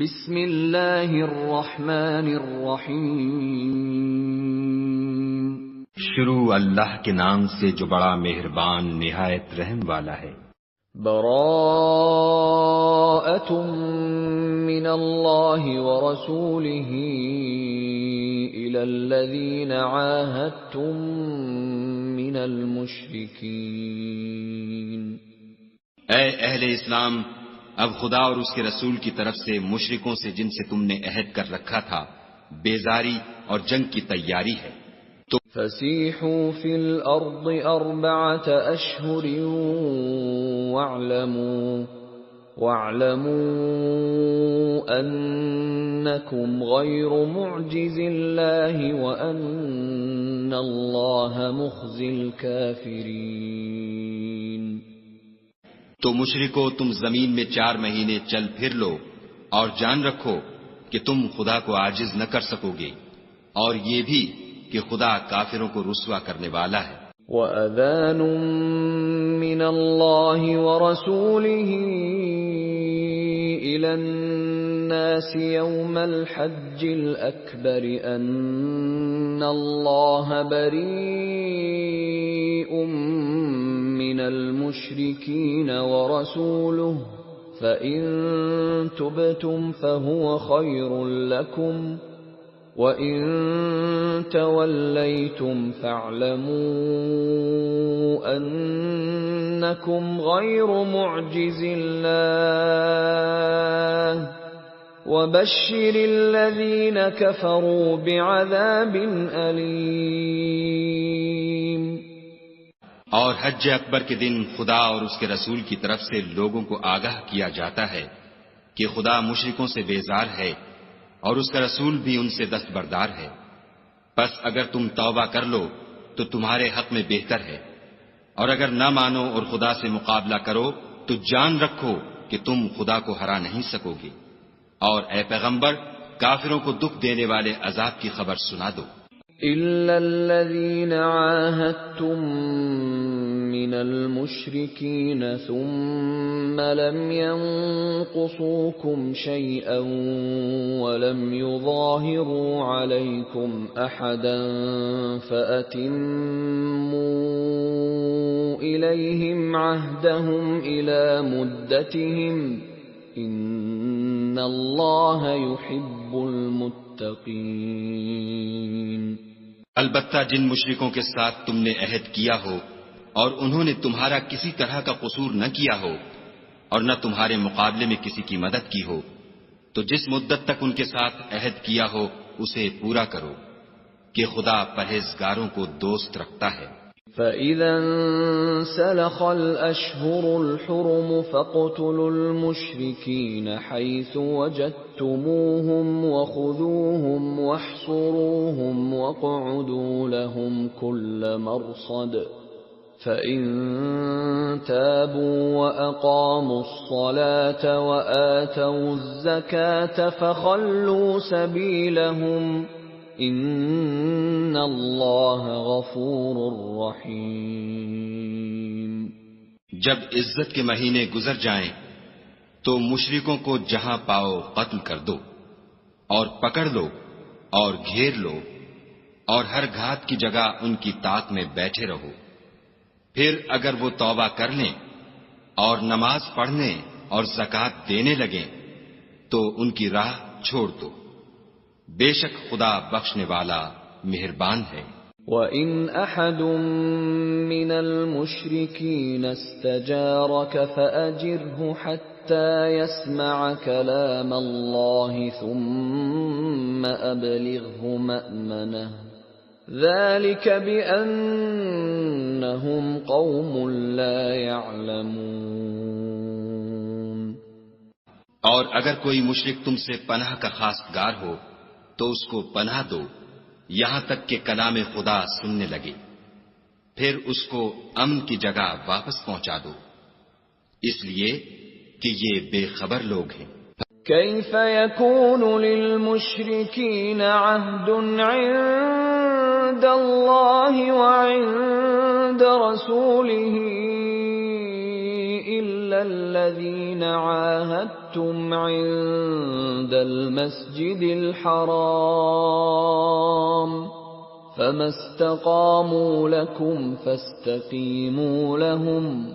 بسم اللہ الرحمن الرحیم۔ شروع اللہ کے نام سے جو بڑا مہربان نہایت رحم والا ہے۔ براءۃ من اللہ ورسولہ الی الذین عاہدتم من المشرکین۔ اے اہل اسلام، اب خدا اور اس کے رسول کی طرف سے مشرکوں سے جن سے تم نے عہد کر رکھا تھا بیزاری اور جنگ کی تیاری ہے۔ تو فسیحوا فی الارض اربعۃ اشہر واعلموا انکم غیر معجز اللہ وان اللہ مخزی الکافرین۔ تو مشرکو، تم زمین میں 4 مہینے چل پھر لو اور جان رکھو کہ تم خدا کو عاجز نہ کر سکو گے، اور یہ بھی کہ خدا کافروں کو رسوا کرنے والا ہے۔ وَأَذَانٌ مِّنَ اللَّهِ وَرَسُولِهِ إِلَى النَّاسِ يَوْمَ الْحَجِّ الْأَكْبَرِ أَنَّ اللَّهَ بَرِيءٌ مِّنَ الْمُشْرِكِينَ وَرَسُولُهُ فَإِن تُبْتُمْ فَهُوَ خَيْرٌ لَّكُمْ وَإِن تَوَلَّيْتُمْ فَاعْلَمُوا أَنَّكُمْ غَيْرُ مُعْجِزِ اللَّهِ وَبَشِّرِ الَّذِينَ كَفَرُوا بِعَذَابٍ أَلِيمٍ۔ اور حج اکبر کے دن خدا اور اس کے رسول کی طرف سے لوگوں کو آگاہ کیا جاتا ہے کہ خدا مشرکوں سے بیزار ہے اور اس کا رسول بھی ان سے دستبردار ہے، پس اگر تم توبہ کر لو تو تمہارے حق میں بہتر ہے، اور اگر نہ مانو اور خدا سے مقابلہ کرو تو جان رکھو کہ تم خدا کو ہرا نہیں سکو گے۔ اور اے پیغمبر، کافروں کو دکھ دینے والے عذاب کی خبر سنا دو۔ إِلَّا الَّذِينَ عَاهَدتُّم مِّنَ الْمُشْرِكِينَ ثُمَّ لَمْ يَنقُصُوكُمْ شَيْئًا وَلَمْ يُظَاهِرُوا عَلَيْكُمْ أَحَدًا فَأَتِمُّوا إِلَيْهِمْ عَهْدَهُمْ إِلَى مُدَّتِهِمْ إِنَّ اللَّهَ يُحِبُّ الْمُتَّقِينَ۔ البتہ جن مشرکوں کے ساتھ تم نے عہد کیا ہو اور انہوں نے تمہارا کسی طرح کا قصور نہ کیا ہو اور نہ تمہارے مقابلے میں کسی کی مدد کی ہو، تو جس مدت تک ان کے ساتھ عہد کیا ہو اسے پورا کرو، کہ خدا پرہیزگاروں کو دوست رکھتا ہے۔ فَإِذَا انسَلَخَ الْأَشْهُرُ الْحُرُمُ فَاقْتُلُوا الْمُشْرِكِينَ حَيْثُ وَجَدتُّمُوهُمْ وَخُذُوهُمْ وَاحْصُرُوهُمْ وَاقْعُدُوا لَهُمْ كُلَّ مَرْصَدٍ فَإِن تَابُوا وَأَقَامُوا الصَّلَاةَ وَآتَوُا الزَّكَاةَ فَخَلُّوا سَبِيلَهُمْ ان اللہ غفور رحیم۔ جب عزت کے مہینے گزر جائیں تو مشرکوں کو جہاں پاؤ قتل کر دو اور پکڑ لو اور گھیر لو، اور ہر گھات کی جگہ ان کی طاق میں بیٹھے رہو۔ پھر اگر وہ توبہ کر لیں اور نماز پڑھنے اور زکوٰۃ دینے لگیں تو ان کی راہ چھوڑ دو، بے شک خدا بخشنے والا مہربان ہے۔ وَإِنْ أَحَدٌ مِّنَ الْمُشْرِكِينَ اسْتَجَارَكَ فَأَجِرْهُ حَتَّى يَسْمَعَ كَلَامَ اللَّهِ ثُمَّ أَبْلِغْهُ مَأْمَنَهُ ذَلِكَ بِأَنَّهُمْ قَوْمٌ لَا يَعْلَمُونَ۔ اور اگر کوئی مشرک تم سے پناہ کا خواستگار ہو تو اس کو پناہ دو یہاں تک کہ کلام خدا سننے لگے، پھر اس کو امن کی جگہ واپس پہنچا دو، اس لیے کہ یہ بے خبر لوگ ہیں۔ كيف يكون للمشركين عهد عند الله وعند رسوله إلا الذين عاهدتم عند عند المسجد الحرام فما استقاموا لكم فاستقیموا لهم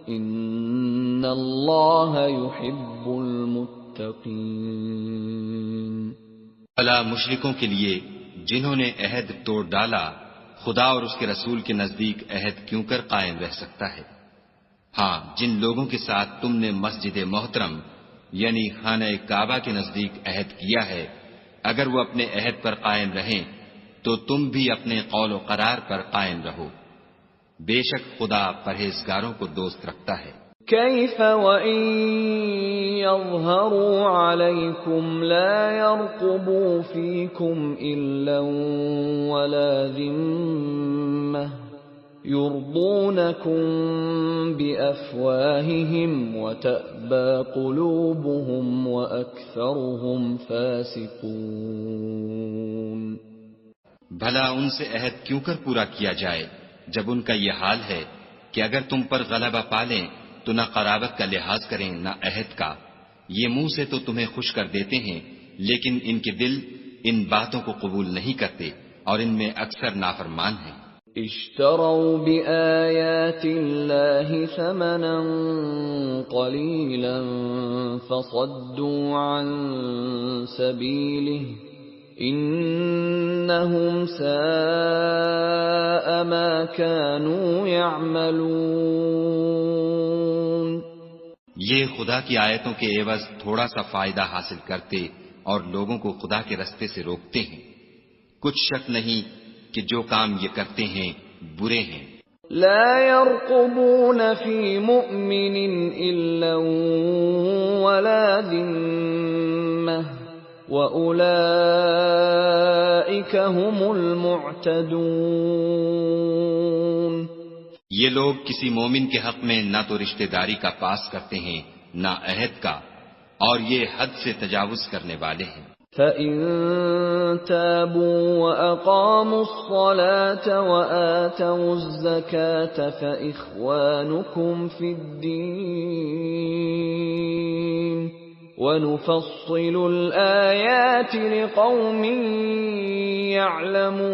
ان اللہ يحب المتقین۔ بھلا مشرکوں کے لیے جنہوں نے عہد توڑ ڈالا خدا اور اس کے رسول کے نزدیک عہد کیوں کر قائم رہ سکتا ہے؟ ہاں، جن لوگوں کے ساتھ تم نے مسجد محترم یعنی خانہ کعبہ کے نزدیک عہد کیا ہے، اگر وہ اپنے عہد پر قائم رہیں تو تم بھی اپنے قول و قرار پر قائم رہو، بے شک خدا پرہیزگاروں کو دوست رکھتا ہے۔ کیف وَإِن يَظْهَرُوا عَلَيْكُمْ لَا يَرْقُبُوا فِيكُمْ إِلًّا وَلَا ذِمَّةً يُرْضُونَكُمْ بِأَفْوَاهِهِمْ وَتَأْبَى قُلُوبُهُمْ وَأَكْثَرُهُمْ فَاسِقُونَ۔ بھلا ان سے عہد کیوں کر پورا کیا جائے جب ان کا یہ حال ہے کہ اگر تم پر غلبہ پالیں تو نہ قرابت کا لحاظ کریں نہ عہد کا، یہ منہ سے تو تمہیں خوش کر دیتے ہیں لیکن ان کے دل ان باتوں کو قبول نہیں کرتے اور ان میں اکثر نافرمان ہیں۔ اشتروا بآیات اللہ ثمنا قلیلا فصدوا عن سبیلہ انہم ساء ما كانوا يعملون۔ یہ خدا کی آیتوں کے عوض تھوڑا سا فائدہ حاصل کرتے اور لوگوں کو خدا کے رستے سے روکتے ہیں، کچھ شک نہیں کہ جو کام یہ کرتے ہیں برے ہیں۔ لا يرقبون في مؤمن إلا ولا ذمة وَأُولَئِكَ هُمُ الْمُعْتَدُونَ۔ یہ لوگ کسی مومن کے حق میں نہ تو رشتہ داری کا پاس کرتے ہیں نہ عہد کا، اور یہ حد سے تجاوز کرنے والے ہیں۔ فَإِن تَابُوا وَأَقَامُوا الصَّلَاةَ وَآتَوُا الزَّكَاةَ فَإِخْوَانُكُمْ فِي الدِّينِ وَنُفَصِّلُ الْآيَاتِ لِقَوْمٍ يَعْلَمُونَ۔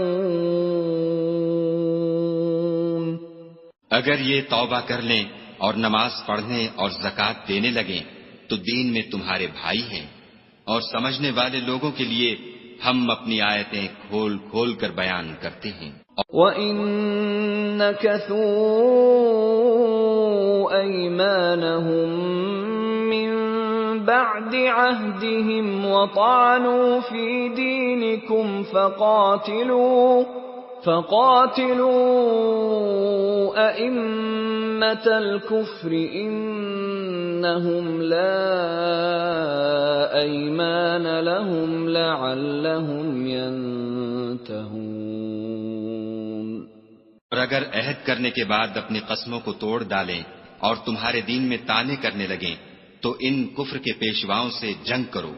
اگر یہ توبہ کر لیں اور نماز پڑھنے اور زکوٰۃ دینے لگیں تو دین میں تمہارے بھائی ہیں، اور سمجھنے والے لوگوں کے لیے ہم اپنی آیتیں کھول کھول کر بیان کرتے ہیں۔ وَإِن نَكَثُوا أَيْمَانَهُم مِّن بَعْدِ عَهْدِهِمْ وَطَعَنُوا فِي دِينِكُمْ فَقَاتِلُوا أَئِمَّةَ الْكُفْرِ إِنَّهُمْ لَا أَيْمَانَ لَهُمْ لَعَلَّهُمْ يَنْتَهُونَ۔ اور اگر عہد کرنے کے بعد اپنی قسموں کو توڑ ڈالیں اور تمہارے دین میں طعنے کرنے لگیں تو ان کفر کے پیشواؤں سے جنگ کرو،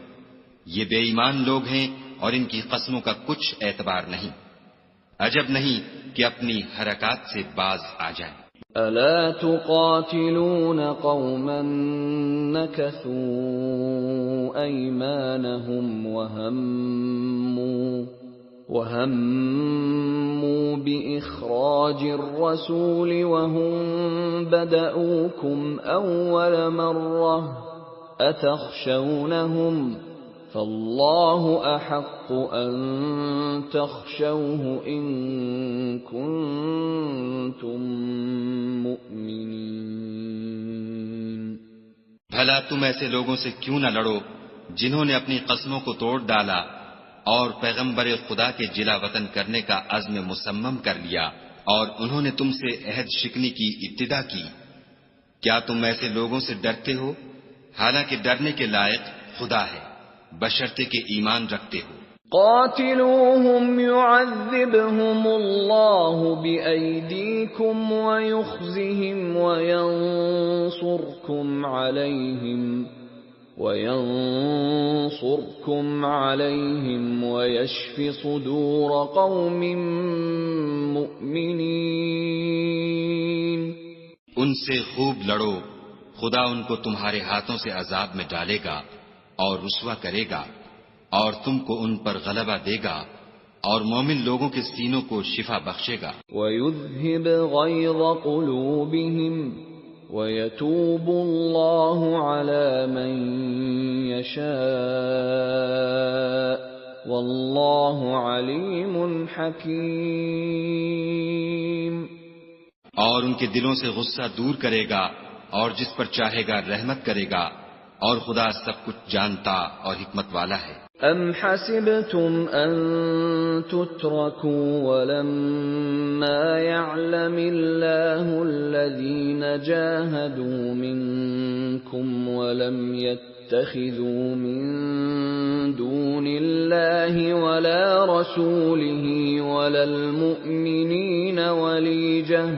یہ بے ایمان لوگ ہیں اور ان کی قسموں کا کچھ اعتبار نہیں، عجب نہیں کہ اپنی حرکات سے باز آ جائیں۔ أَلَا تُقَاتِلُونَ قَوْمًا نَكَثُوا أَيْمَانَهُمْ وَهَمُّوا بِإِخْرَاجِ الرَّسُولِ وَهُمْ بَدَؤُوكُمْ أَوَّلَ مَرَّةٍ أَتَخْشَوْنَهُمْ فَاللَّهُ أَحَقُّ أَن تَخْشَوْهُ إِن كُنتُم مُّؤْمِنِينَ۔ بھلا تم ایسے لوگوں سے کیوں نہ لڑو جنہوں نے اپنی قسموں کو توڑ ڈالا اور پیغمبر خدا کے جلا وطن کرنے کا عزم مصمم کر لیا اور انہوں نے تم سے عہد شکنی کی ابتدا کی۔ کیا تم ایسے لوگوں سے ڈرتے ہو؟ حالانکہ ڈرنے کے لائق خدا ہے، بشرطے کہ ایمان رکھتے ہو۔ قاتلوهم يعذبهم الله بأيديكم ويخزهم وينصركم عليهم ويشف صدور قوم مؤمنين۔ ان سے خوب لڑو، خدا ان کو تمہارے ہاتھوں سے عذاب میں ڈالے گا اور رسوا کرے گا، اور تم کو ان پر غلبہ دے گا، اور مومن لوگوں کے سینوں کو شفا بخشے گا۔ وَيُذْهِبْ غَيْظَ قُلُوبِهِمْ وَيَتُوبُ اللَّهُ عَلَى مَن يَشَاءُ وَاللَّهُ عَلِيمٌ حَكِيمٌ۔ اور ان کے دلوں سے غصہ دور کرے گا، اور جس پر چاہے گا رحمت کرے گا، اور خدا سب کچھ جانتا اور حکمت والا ہے۔ أَمْ حَسِبْتُمْ أَن تُتْرَكُوا وَلَمَّا يَعْلَمِ اللَّهُ الَّذِينَ جَاهَدُوا مِنكُمْ وَلَمْ يَتَّخِذُوا مِن دُونِ اللَّهِ وَلَا رَسُولِهِ وَلَا الْمُؤْمِنِينَ وَلِيجَةً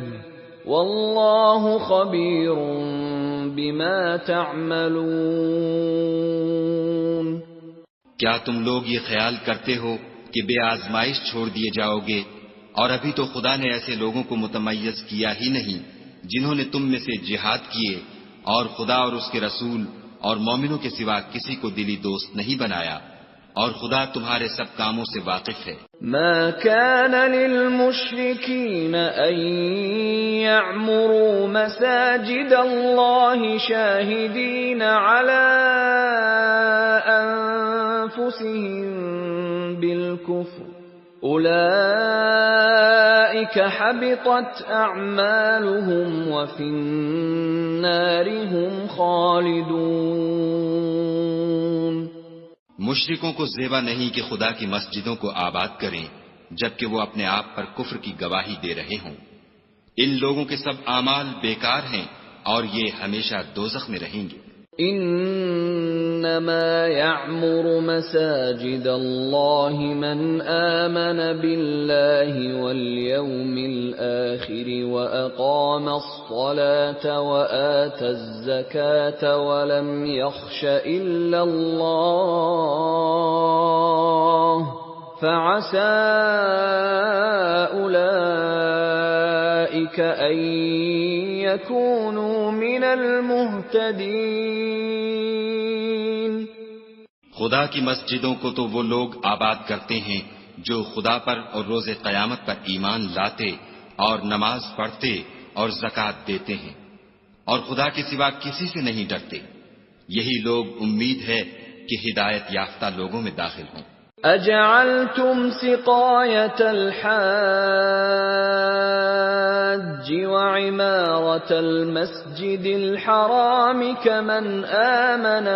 وَاللَّهُ خَبِيرٌ بِمَا تَعْمَلُونَ۔ کیا تم لوگ یہ خیال کرتے ہو کہ بے آزمائش چھوڑ دیے جاؤ گے؟ اور ابھی تو خدا نے ایسے لوگوں کو متمیز کیا ہی نہیں جنہوں نے تم میں سے جہاد کیے، اور خدا اور اس کے رسول اور مومنوں کے سوا کسی کو دلی دوست نہیں بنایا، اور خدا تمہارے سب کاموں سے واقف ہے۔ ما كان للمشركين أن يعمروا مساجد الله شاهدين على أنفسهم بالكفر أولئك حبطت أعمالهم وفي النار هم خالدون۔ مشرکوں کو زیبا نہیں کہ خدا کی مسجدوں کو آباد کریں جبکہ وہ اپنے آپ پر کفر کی گواہی دے رہے ہوں۔ ان لوگوں کے سب اعمال بیکار ہیں اور یہ ہمیشہ دوزخ میں رہیں گے۔ انما يعمر مساجد الله من آمن بالله واليوم الآخر وأقام الصلاة وآتى الزكاة ولم يخش إلا الله فعسى أولئك أن يكونوا من المهتدين۔ خدا کی مسجدوں کو تو وہ لوگ آباد کرتے ہیں جو خدا پر اور روز قیامت پر ایمان لاتے اور نماز پڑھتے اور زکوٰۃ دیتے ہیں، اور خدا کے سوا کسی سے نہیں ڈرتے، یہی لوگ امید ہے کہ ہدایت یافتہ لوگوں میں داخل ہوں۔ أَجَعَلْتُمْ سِقَايَةَ الْحَاجِّ وَعِمَارَةَ الْمَسْجِدِ الْحَرَامِ كَمَنْ آمَنَ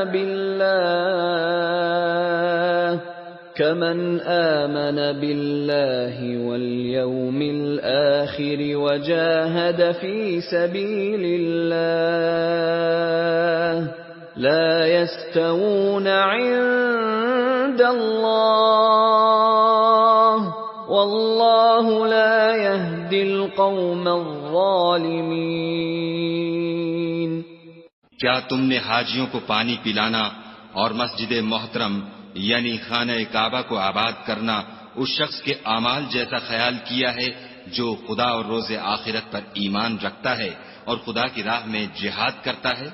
بِاللَّهِ وَالْيَوْمِ الْآخِرِ وَجَاهَدَ فِي سَبِيلِ اللَّهِ لَا يَسْتَوُونَ عِندَ اللَّهِ وَاللَّهُ لَا يَهْدِي الْقَوْمَ الظَّالِمِينَ۔ کیا تم نے حاجیوں کو پانی پلانا اور مسجد محترم یعنی خانہ کعبہ کو آباد کرنا اس شخص کے اعمال جیسا خیال کیا ہے جو خدا اور روز آخرت پر ایمان رکھتا ہے اور خدا کی راہ میں جہاد کرتا ہے؟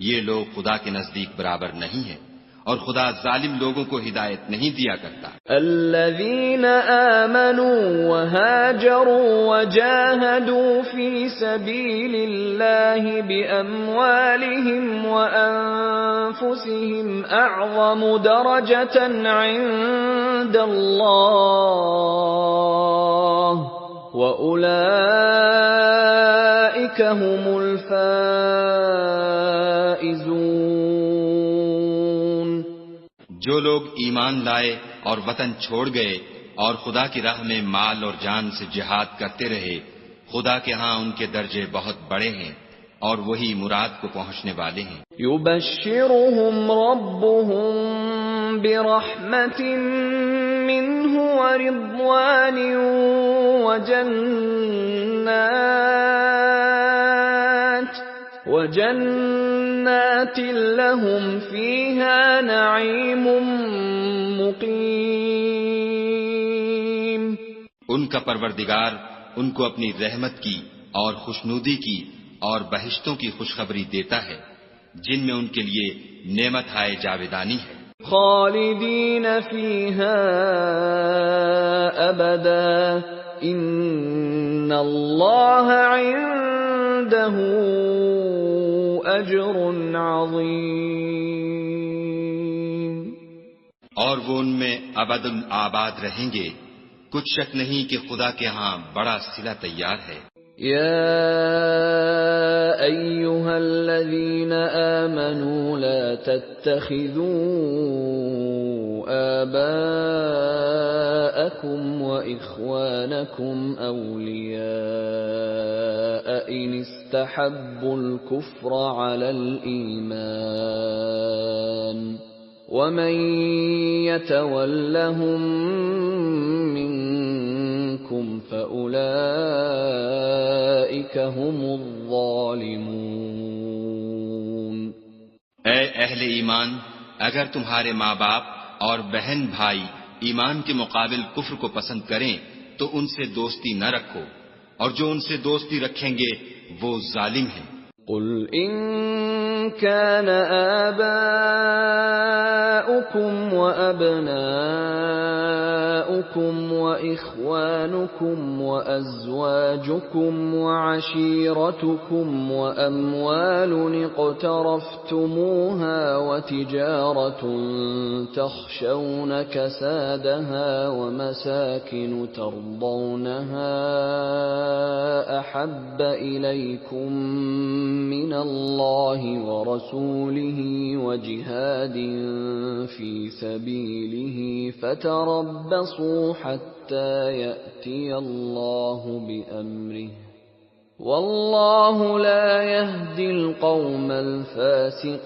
یہ لوگ خدا کے نزدیک برابر نہیں ہیں، اور خدا ظالم لوگوں کو ہدایت نہیں دیا کرتا۔ الذين آمنوا وهاجروا وجاهدوا في سبيل الله بأموالهم وأنفسهم أعظم درجة عند الله وَأُولَئِكَ هُمُ الْفَائِزُونَ۔ جو لوگ ایمان لائے اور وطن چھوڑ گئے اور خدا کی راہ میں مال اور جان سے جہاد کرتے رہے، خدا کے ہاں ان کے درجے بہت بڑے ہیں اور وہی مراد کو پہنچنے والے ہیں۔ يُبَشِّرُهُمْ رَبُّهُم بِرَحْمَةٍ مِّنْهُ وَرِضْوَانٍ وَجَنَّاتٍ لَّهُمْ فِيهَا نَعِيمٌ مُّقِيمٌ۔ ان کا پروردگار ان کو اپنی رحمت کی اور خوشنودی کی اور بہشتوں کی خوشخبری دیتا ہے، جن میں ان کے لیے نعمت ہائے جاویدانی ہے، خالدین فیہا ابدا ان اللہ عنده اجر عظیم، اور وہ ان میں ابد آباد رہیں گے، کچھ شک نہیں کہ خدا کے ہاں بڑا صلہ تیار ہے۔ یا ایھا الذین آمنوا لا تتخذوا آباءکم وإخوانکم اولیاء ان استحبوا الكفر علی الایمان ومن يتولهم منكم فأولئك هم الظالمون۔ اے اہل ایمان، اگر تمہارے ماں باپ اور بہن بھائی ایمان کے مقابل کفر کو پسند کریں تو ان سے دوستی نہ رکھو، اور جو ان سے دوستی رکھیں گے وہ ظالم ہیں۔ قل ان كان آباؤكم وأبناؤكم وإخوانكم وأزواجكم وعشيرتكم وأموال اقترفتموها وتجارة تخشون كسادها ومساكن ترضونها أحب إليكم من الله ورسوله وجهاد في سبيله فتربصوا حتى يأتي الله بأمره والله لا يهدي القوم الفاسقين۔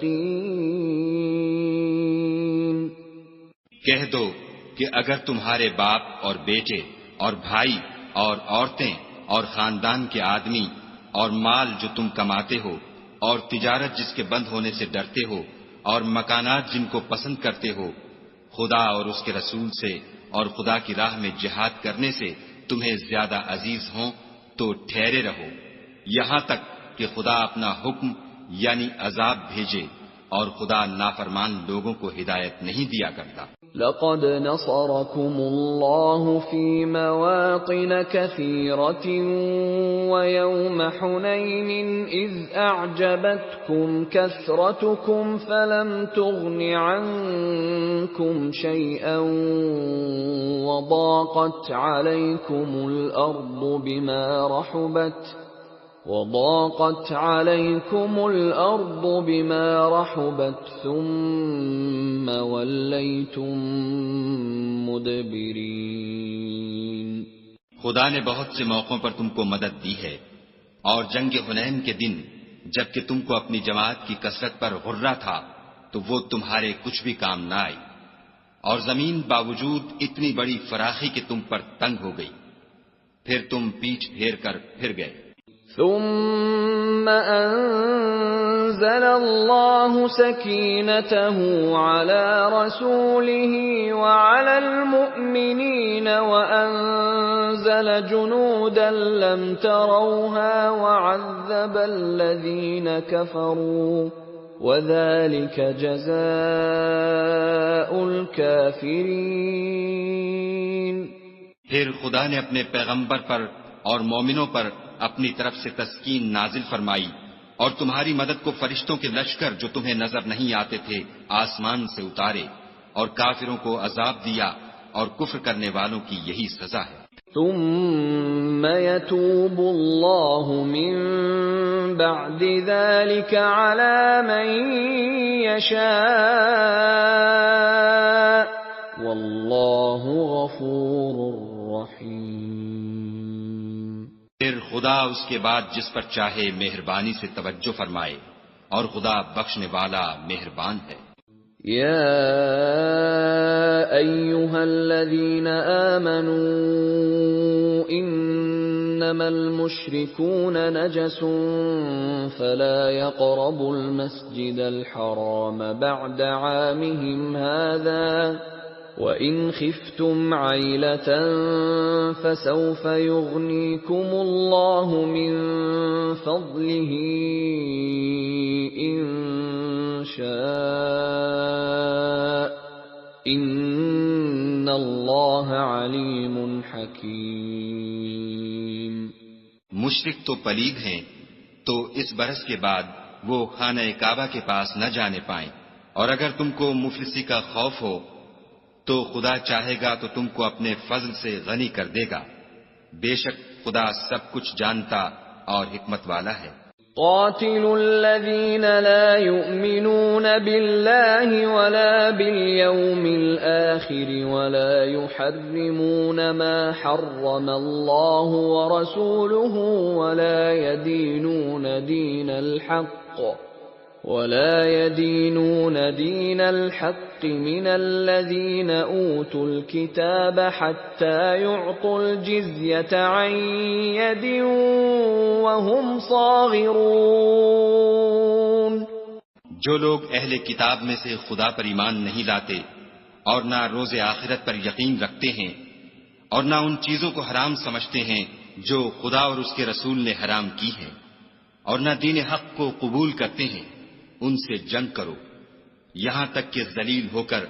کہہ دو کہ اگر تمہارے باپ اور بیٹے اور بھائی اور عورتیں اور خاندان کے آدمی اور مال جو تم کماتے ہو اور تجارت جس کے بند ہونے سے ڈرتے ہو اور مکانات جن کو پسند کرتے ہو خدا اور اس کے رسول سے اور خدا کی راہ میں جہاد کرنے سے تمہیں زیادہ عزیز ہوں تو ٹھہرے رہو یہاں تک کہ خدا اپنا حکم یعنی عذاب بھیجے، اور خدا نافرمان لوگوں کو ہدایت نہیں دیا کرتا۔ لقد نصركم الله في مواطن كثيرة ويوم حنين إذ أعجبتكم كثرتكم فلم تغن عنكم شيئا وضاقت عليكم الأرض بما رحبت ثم وليتم مدبرين۔ خدا نے بہت سے موقعوں پر تم کو مدد دی ہے، اور جنگ حنین کے دن جبکہ تم کو اپنی جماعت کی کثرت پر غرہ تھا تو وہ تمہارے کچھ بھی کام نہ آئی، اور زمین باوجود اتنی بڑی فراخی کہ تم پر تنگ ہو گئی، پھر تم پیٹھ پھیر کر پھر گئے۔ ثم أنزل الله سكينته على رسوله وعلى المؤمنين وأنزل جنودا لم تروها وعذب الذين كفروا وذلك جزاء الكافرين۔ پھر خدا نے اپنے پیغمبر پر اور مومنوں پر اپنی طرف سے تسکین نازل فرمائی، اور تمہاری مدد کو فرشتوں کے لشکر جو تمہیں نظر نہیں آتے تھے آسمان سے اتارے، اور کافروں کو عذاب دیا، اور کفر کرنے والوں کی یہی سزا ہے۔ ثم يتوب الله من بعد ذلك على من يشاء والله غفور رحيم۔ پھر خدا اس کے بعد جس پر چاہے مہربانی سے توجہ فرمائے، اور خدا بخشنے والا مہربان ہے۔ یا ایھا الذین آمنوا انما المشركون نجس فلا يقربوا المسجد الحرام بعد عامهم هذا وَإِنْ خِفْتُمْ عَيْلَةً فَسَوْفَ يُغْنِيكُمُ اللَّهُ مِنْ فَضْلِهِ إِنْ شَاءَ إِنَّ اللَّهَ عَلِيمٌ حَكِيمٌ۔ مشرک تو پلید ہیں، تو اس برس کے بعد وہ خانہ کعبہ کے پاس نہ جانے پائیں، اور اگر تم کو مفلسی کا خوف ہو تو خدا چاہے گا تو تم کو اپنے فضل سے غنی کر دے گا، بے شک خدا سب کچھ جانتا اور حکمت والا ہے۔ قاتلوا الذين لا يؤمنون بالله ولا باليوم الآخر ولا يحرمون ما حرم الله ورسوله ولا يدينون دين الحق من الذين أوتوا الكتاب حتى يعطوا الجزية عن يد وهم صاغرون۔ جو لوگ اہل کتاب میں سے خدا پر ایمان نہیں لاتے اور نہ روز آخرت پر یقین رکھتے ہیں اور نہ ان چیزوں کو حرام سمجھتے ہیں جو خدا اور اس کے رسول نے حرام کی ہیں اور نہ دین حق کو قبول کرتے ہیں، ان سے جنگ کرو یہاں تک کہ ذلیل ہو کر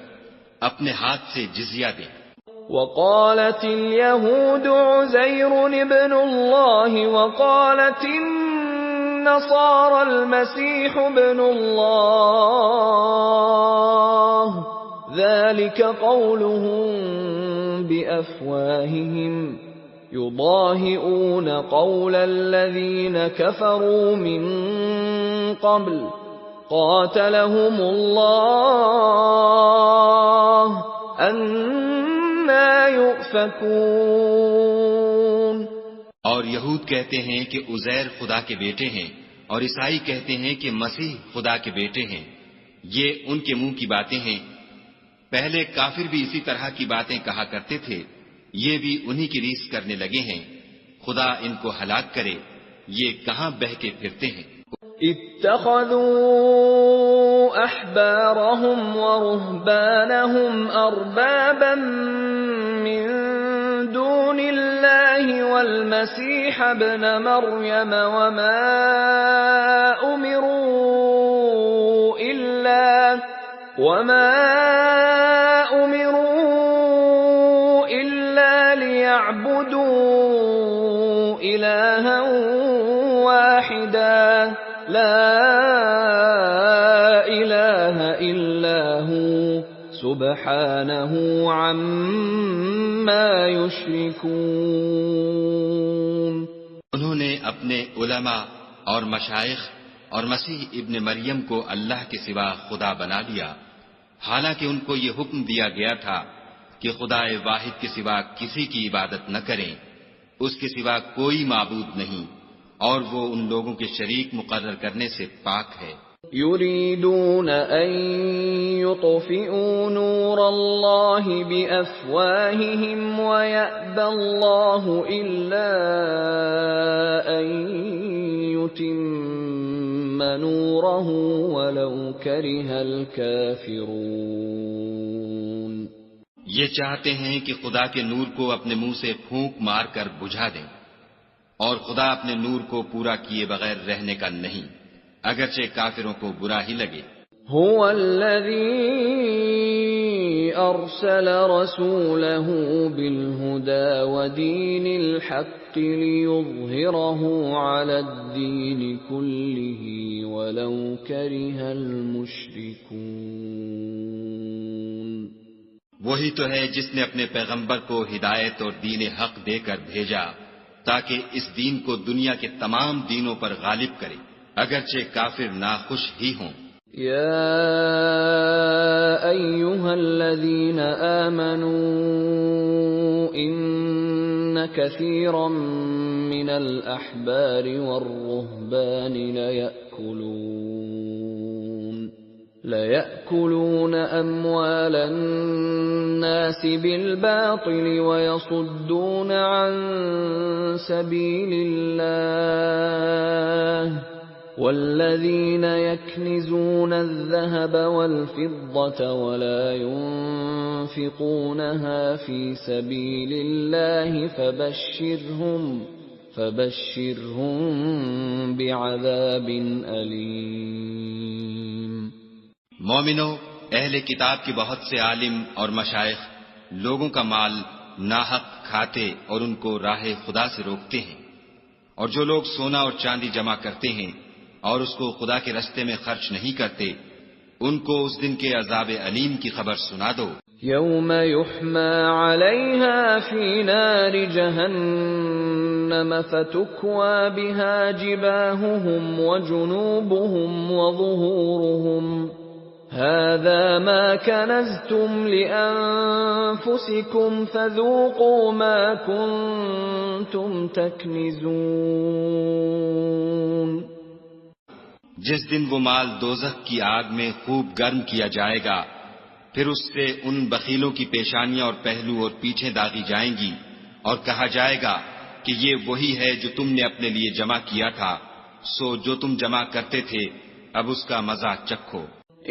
اپنے ہاتھ سے جزیہ دیں۔ وقالت اليهود عزير ابن الله وقالت النصارى المسيح ابن الله ذلك قولهم بأفواههم يضاهئون قول الذين كفروا من قبل قاتلهم الله أَنَّى يُؤْفَكُونَ۔ اور یہود کہتے ہیں کہ عزیر خدا کے بیٹے ہیں اور عیسائی کہتے ہیں کہ مسیح خدا کے بیٹے ہیں، یہ ان کے منہ کی باتیں ہیں، پہلے کافر بھی اسی طرح کی باتیں کہا کرتے تھے، یہ بھی انہی کی ریس کرنے لگے ہیں، خدا ان کو ہلاک کرے، یہ کہاں بہہ کے پھرتے ہیں۔ اتخذوا احبارهم ورهبانهم اربابا من دون الله والمسيح ابن مريم وما امروا الا ليعبدوا الها واحدا لا الہ الا هو سبحانہ عما یشرکون۔ انہوں نے اپنے علماء اور مشائخ اور مسیح ابن مریم کو اللہ کے سوا خدا بنا لیا، حالانکہ ان کو یہ حکم دیا گیا تھا کہ خدا واحد کے سوا کسی کی عبادت نہ کریں، اس کے سوا کوئی معبود نہیں، اور وہ ان لوگوں کے شریک مقرر کرنے سے پاک ہے۔ یریدون ان یطفئوا نور اللہ بافواہہم ویأبی اللہ الا ان یتم نورہ ولو کرہ الکافرون۔ یہ چاہتے ہیں کہ خدا کے نور کو اپنے منہ سے پھونک مار کر بجھا دیں، اور خدا اپنے نور کو پورا کیے بغیر رہنے کا نہیں، اگرچہ کافروں کو برا ہی لگے۔ هو الذی ارسل رسولہ بالہدى ودین الحق لیظہرہ علی الدین کلہ ولو کرہ المشرکون۔ وہی تو ہے جس نے اپنے پیغمبر کو ہدایت اور دین حق دے کر بھیجا تاکہ اس دین کو دنیا کے تمام دینوں پر غالب کرے، اگرچہ کافر ناخوش ہی ہوں۔ یا ایھا الذین آمنوا ان کثیرا من الاحبار والرہبان لَيَأْكُلُونَ أَمْوَالَ النَّاسِ بِالْبَاطِلِ وَيَصُدُّونَ عَن سَبِيلِ اللَّهِ وَالَّذِينَ يَكْنِزُونَ الذَّهَبَ وَالْفِضَّةَ وَلَا ينفقونها في سبيل الله فبشرهم بعذاب أليم۔ مومنو، اہل کتاب کے بہت سے عالم اور مشائخ لوگوں کا مال ناحق کھاتے اور ان کو راہ خدا سے روکتے ہیں، اور جو لوگ سونا اور چاندی جمع کرتے ہیں اور اس کو خدا کے رستے میں خرچ نہیں کرتے، ان کو اس دن کے عذاب علیم کی خبر سنا دو۔ یوم یحمى علیہا فی نار جہنم فتکوى بها جباہهم وجنوبهم وظہورهم هذا ما كنزتم لأنفسكم فذوقوا ما كنتم تكنزون۔ جس دن وہ مال دوزخ کی آگ میں خوب گرم کیا جائے گا، پھر اس سے ان بخیلوں کی پیشانیاں اور پہلو اور پیٹھیں داغی جائیں گی، اور کہا جائے گا کہ یہ وہی ہے جو تم نے اپنے لیے جمع کیا تھا، سو جو تم جمع کرتے تھے اب اس کا مزہ چکھو۔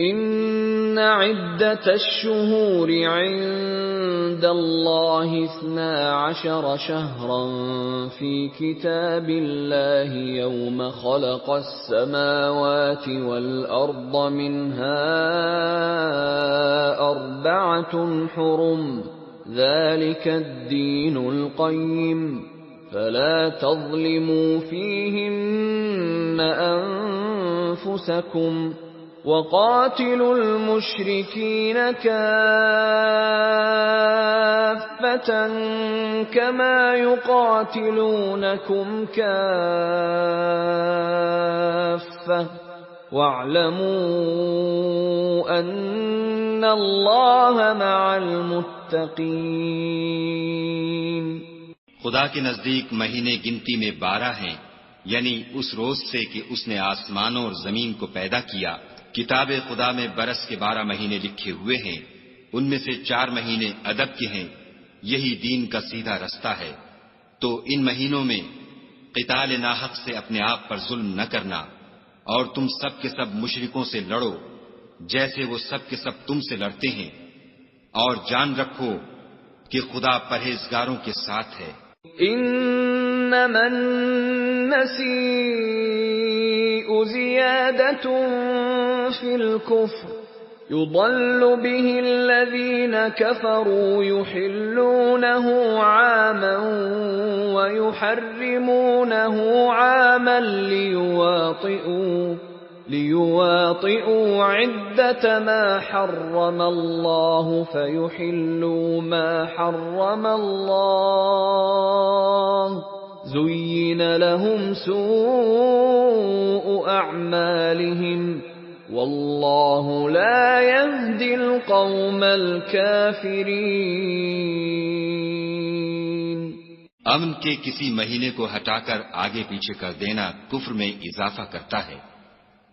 ان عدت الشہور عند اللہ 12 شہرا فی کتاب اللہ یوم خلق السماوات والارض منها 4 حرم ذلك الدین القیم فلا تظلموا فیہن انفسکم وقاتلوا المشركين كافة كما يقاتلونكم كافة واعلموا أن الله مع المتقين۔ خدا کے نزدیک مہینے گنتی میں 12 ہیں، یعنی اس روز سے کہ اس نے آسمانوں اور زمین کو پیدا کیا۔ کتاب خدا میں برس کے 12 مہینے لکھے ہوئے ہیں، ان میں سے 4 مہینے ادب کے ہیں، یہی دین کا سیدھا رستہ ہے۔ تو ان مہینوں میں قتال ناحق سے اپنے آپ پر ظلم نہ کرنا، اور تم سب کے سب مشرکوں سے لڑو جیسے وہ سب کے سب تم سے لڑتے ہیں، اور جان رکھو کہ خدا پرہیزگاروں کے ساتھ ہے۔ انما النسیء زیادۃ فی الکفر یضل به الذین کفروا یحلونہ عاما ویحرمونہ عاما ليواطئوا عدة ما حرم الله فيحلوا ما حرم الله زين لهم سوء أعمالهم والله لا يهدي القوم الكافرين۔ امن کے کسی مہینے کو ہٹا کر آگے پیچھے کر دینا کفر میں اضافہ کرتا ہے،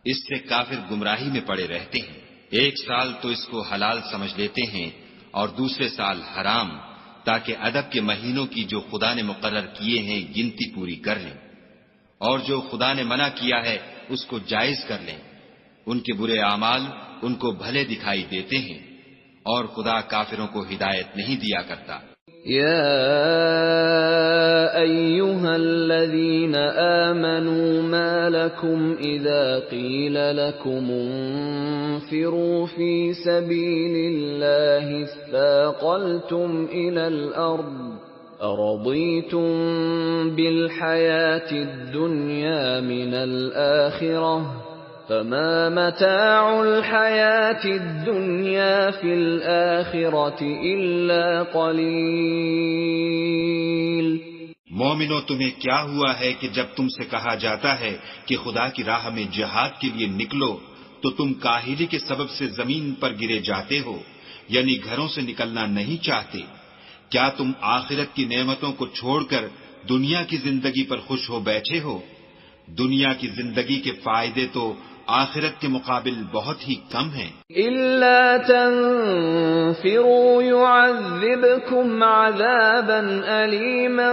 اس سے کافر گمراہی میں پڑے رہتے ہیں۔ ایک سال تو اس کو حلال سمجھ لیتے ہیں اور دوسرے سال حرام، تاکہ ادب کے مہینوں کی جو خدا نے مقرر کیے ہیں گنتی پوری کر لیں، اور جو خدا نے منع کیا ہے اس کو جائز کر لیں۔ ان کے برے اعمال ان کو بھلے دکھائی دیتے ہیں، اور خدا کافروں کو ہدایت نہیں دیا کرتا۔ يا أيها الذين آمنوا ما لكم إذا قيل لكم انفروا في سبيل الله اثاقلتم إلى الأرض أرضيتم بالحياة الدنيا من الآخرة فما متاع الحیاة الدنیا فی الآخرة الا قلیل۔ مومنو، تمہیں کیا ہوا ہے کہ جب تم سے کہا جاتا ہے کہ خدا کی راہ میں جہاد کے لیے نکلو تو تم کاہلی کے سبب سے زمین پر گرے جاتے ہو، یعنی گھروں سے نکلنا نہیں چاہتے؟ کیا تم آخرت کی نعمتوں کو چھوڑ کر دنیا کی زندگی پر خوش ہو بیٹھے ہو؟ دنیا کی زندگی کے فائدے تو آخرت کے مقابل بہت ہی کم ہیں۔ الا تنفروا يعذبكم عذابا أليما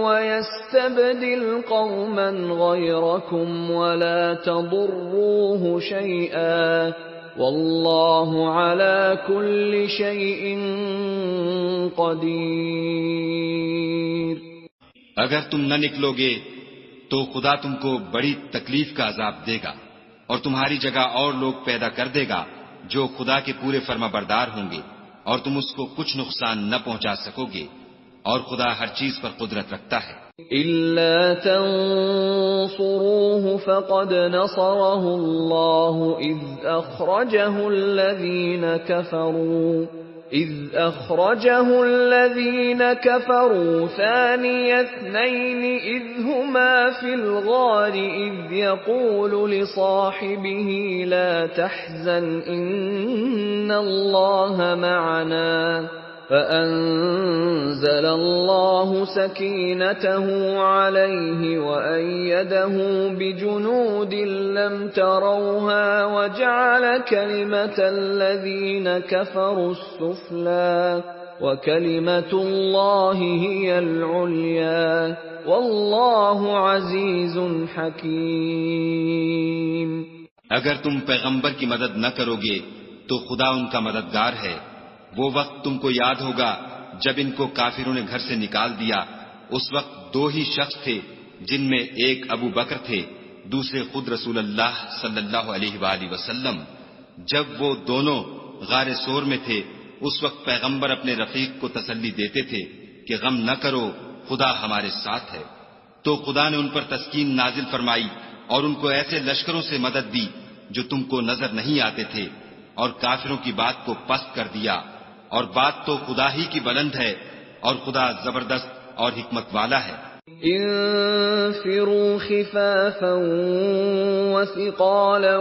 ويستبدل قوما غيركم ولا تضروه شيئا واللہ علی کل شیء قدیر۔ اگر تم نہ نکلو گے تو خدا تم کو بڑی تکلیف کا عذاب دے گا اور تمہاری جگہ اور لوگ پیدا کر دے گا جو خدا کے پورے فرما بردار ہوں گے، اور تم اس کو کچھ نقصان نہ پہنچا سکو گے، اور خدا ہر چیز پر قدرت رکھتا ہے۔ إِلَّا تَنصُرُوهُ فَقَدْ نَصَرَهُ اللَّهُ إِذْ أَخْرَجَهُ الَّذِينَ كَفَرُوا ثَانِيَ اثْنَيْنِ إِذْ هُمَا فِي الْغَارِ إِذْ يَقُولُ لِصَاحِبِهِ لَا تَحْزَنْ إِنَّ اللَّهَ مَعَنَا فَأَنزَلَ اللَّهُ سَكِينَتَهُ عَلَيْهِ وَأَيَّدَهُ بِجُنُودٍ لَّمْ تَرَوْهَا وَجَعَلَ كَلِمَةَ الَّذِينَ كَفَرُوا السُّفْلَى وَكَلِمَةُ اللَّهِ هِيَ الْعُلْيَا وَاللَّهُ عَزِيزٌ حَكِيمٌ۔ اگر تم پیغمبر کی مدد نہ کرو گے تو خدا ان کا مددگار ہے۔ وہ وقت تم کو یاد ہوگا جب ان کو کافروں نے گھر سے نکال دیا، اس وقت دو ہی شخص تھے جن میں ایک ابو بکر تھے، دوسرے خود رسول اللہ صلی اللہ علیہ وآلہ وسلم۔ جب وہ دونوں غار سور میں تھے اس وقت پیغمبر اپنے رفیق کو تسلی دیتے تھے کہ غم نہ کرو، خدا ہمارے ساتھ ہے۔ تو خدا نے ان پر تسکین نازل فرمائی اور ان کو ایسے لشکروں سے مدد دی جو تم کو نظر نہیں آتے تھے، اور کافروں کی بات کو پست کر دیا، اور بات تو خدا ہی کی بلند ہے، اور خدا زبردست اور حکمت والا ہے۔ انفروا خفافا وثقالا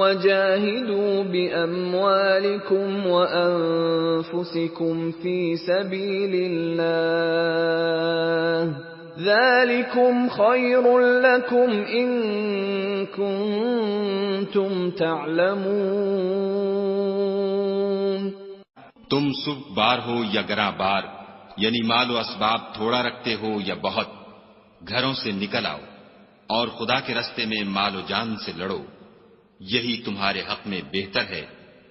وجاهدوا بأموالكم وأنفسكم في سبيل الله ذلكم خير لكم إن كنتم تعلمون۔ تم سب بار ہو یا گراں بار، یعنی مال و اسباب تھوڑا رکھتے ہو یا بہت، گھروں سے نکل آؤ اور خدا کے راستے میں مال و جان سے لڑو، یہی تمہارے حق میں بہتر ہے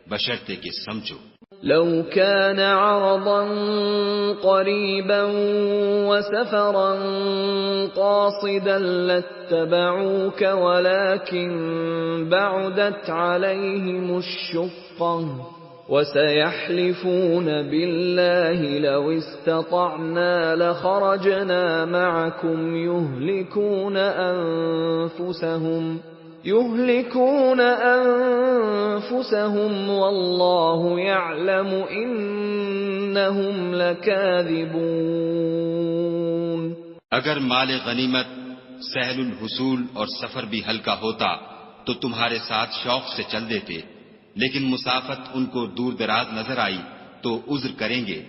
بشرطے کہ سمجھو۔ لو كان عرضا قريبا وسفرا قاصدا لاتبعوك ولكن بعدت عليهم الشقة وسيحلفون بالله لو استطعنا لخرجنا معكم يهلكون أنفسهم والله يعلم إنهم لكاذبون۔ اگر مال غنیمت سہل الحصول اور سفر بھی ہلکا ہوتا تو تمہارے ساتھ شوق سے چل دیتے، لیکن مسافت ان کو دور دراز نظر آئی تو عذر کریں گے،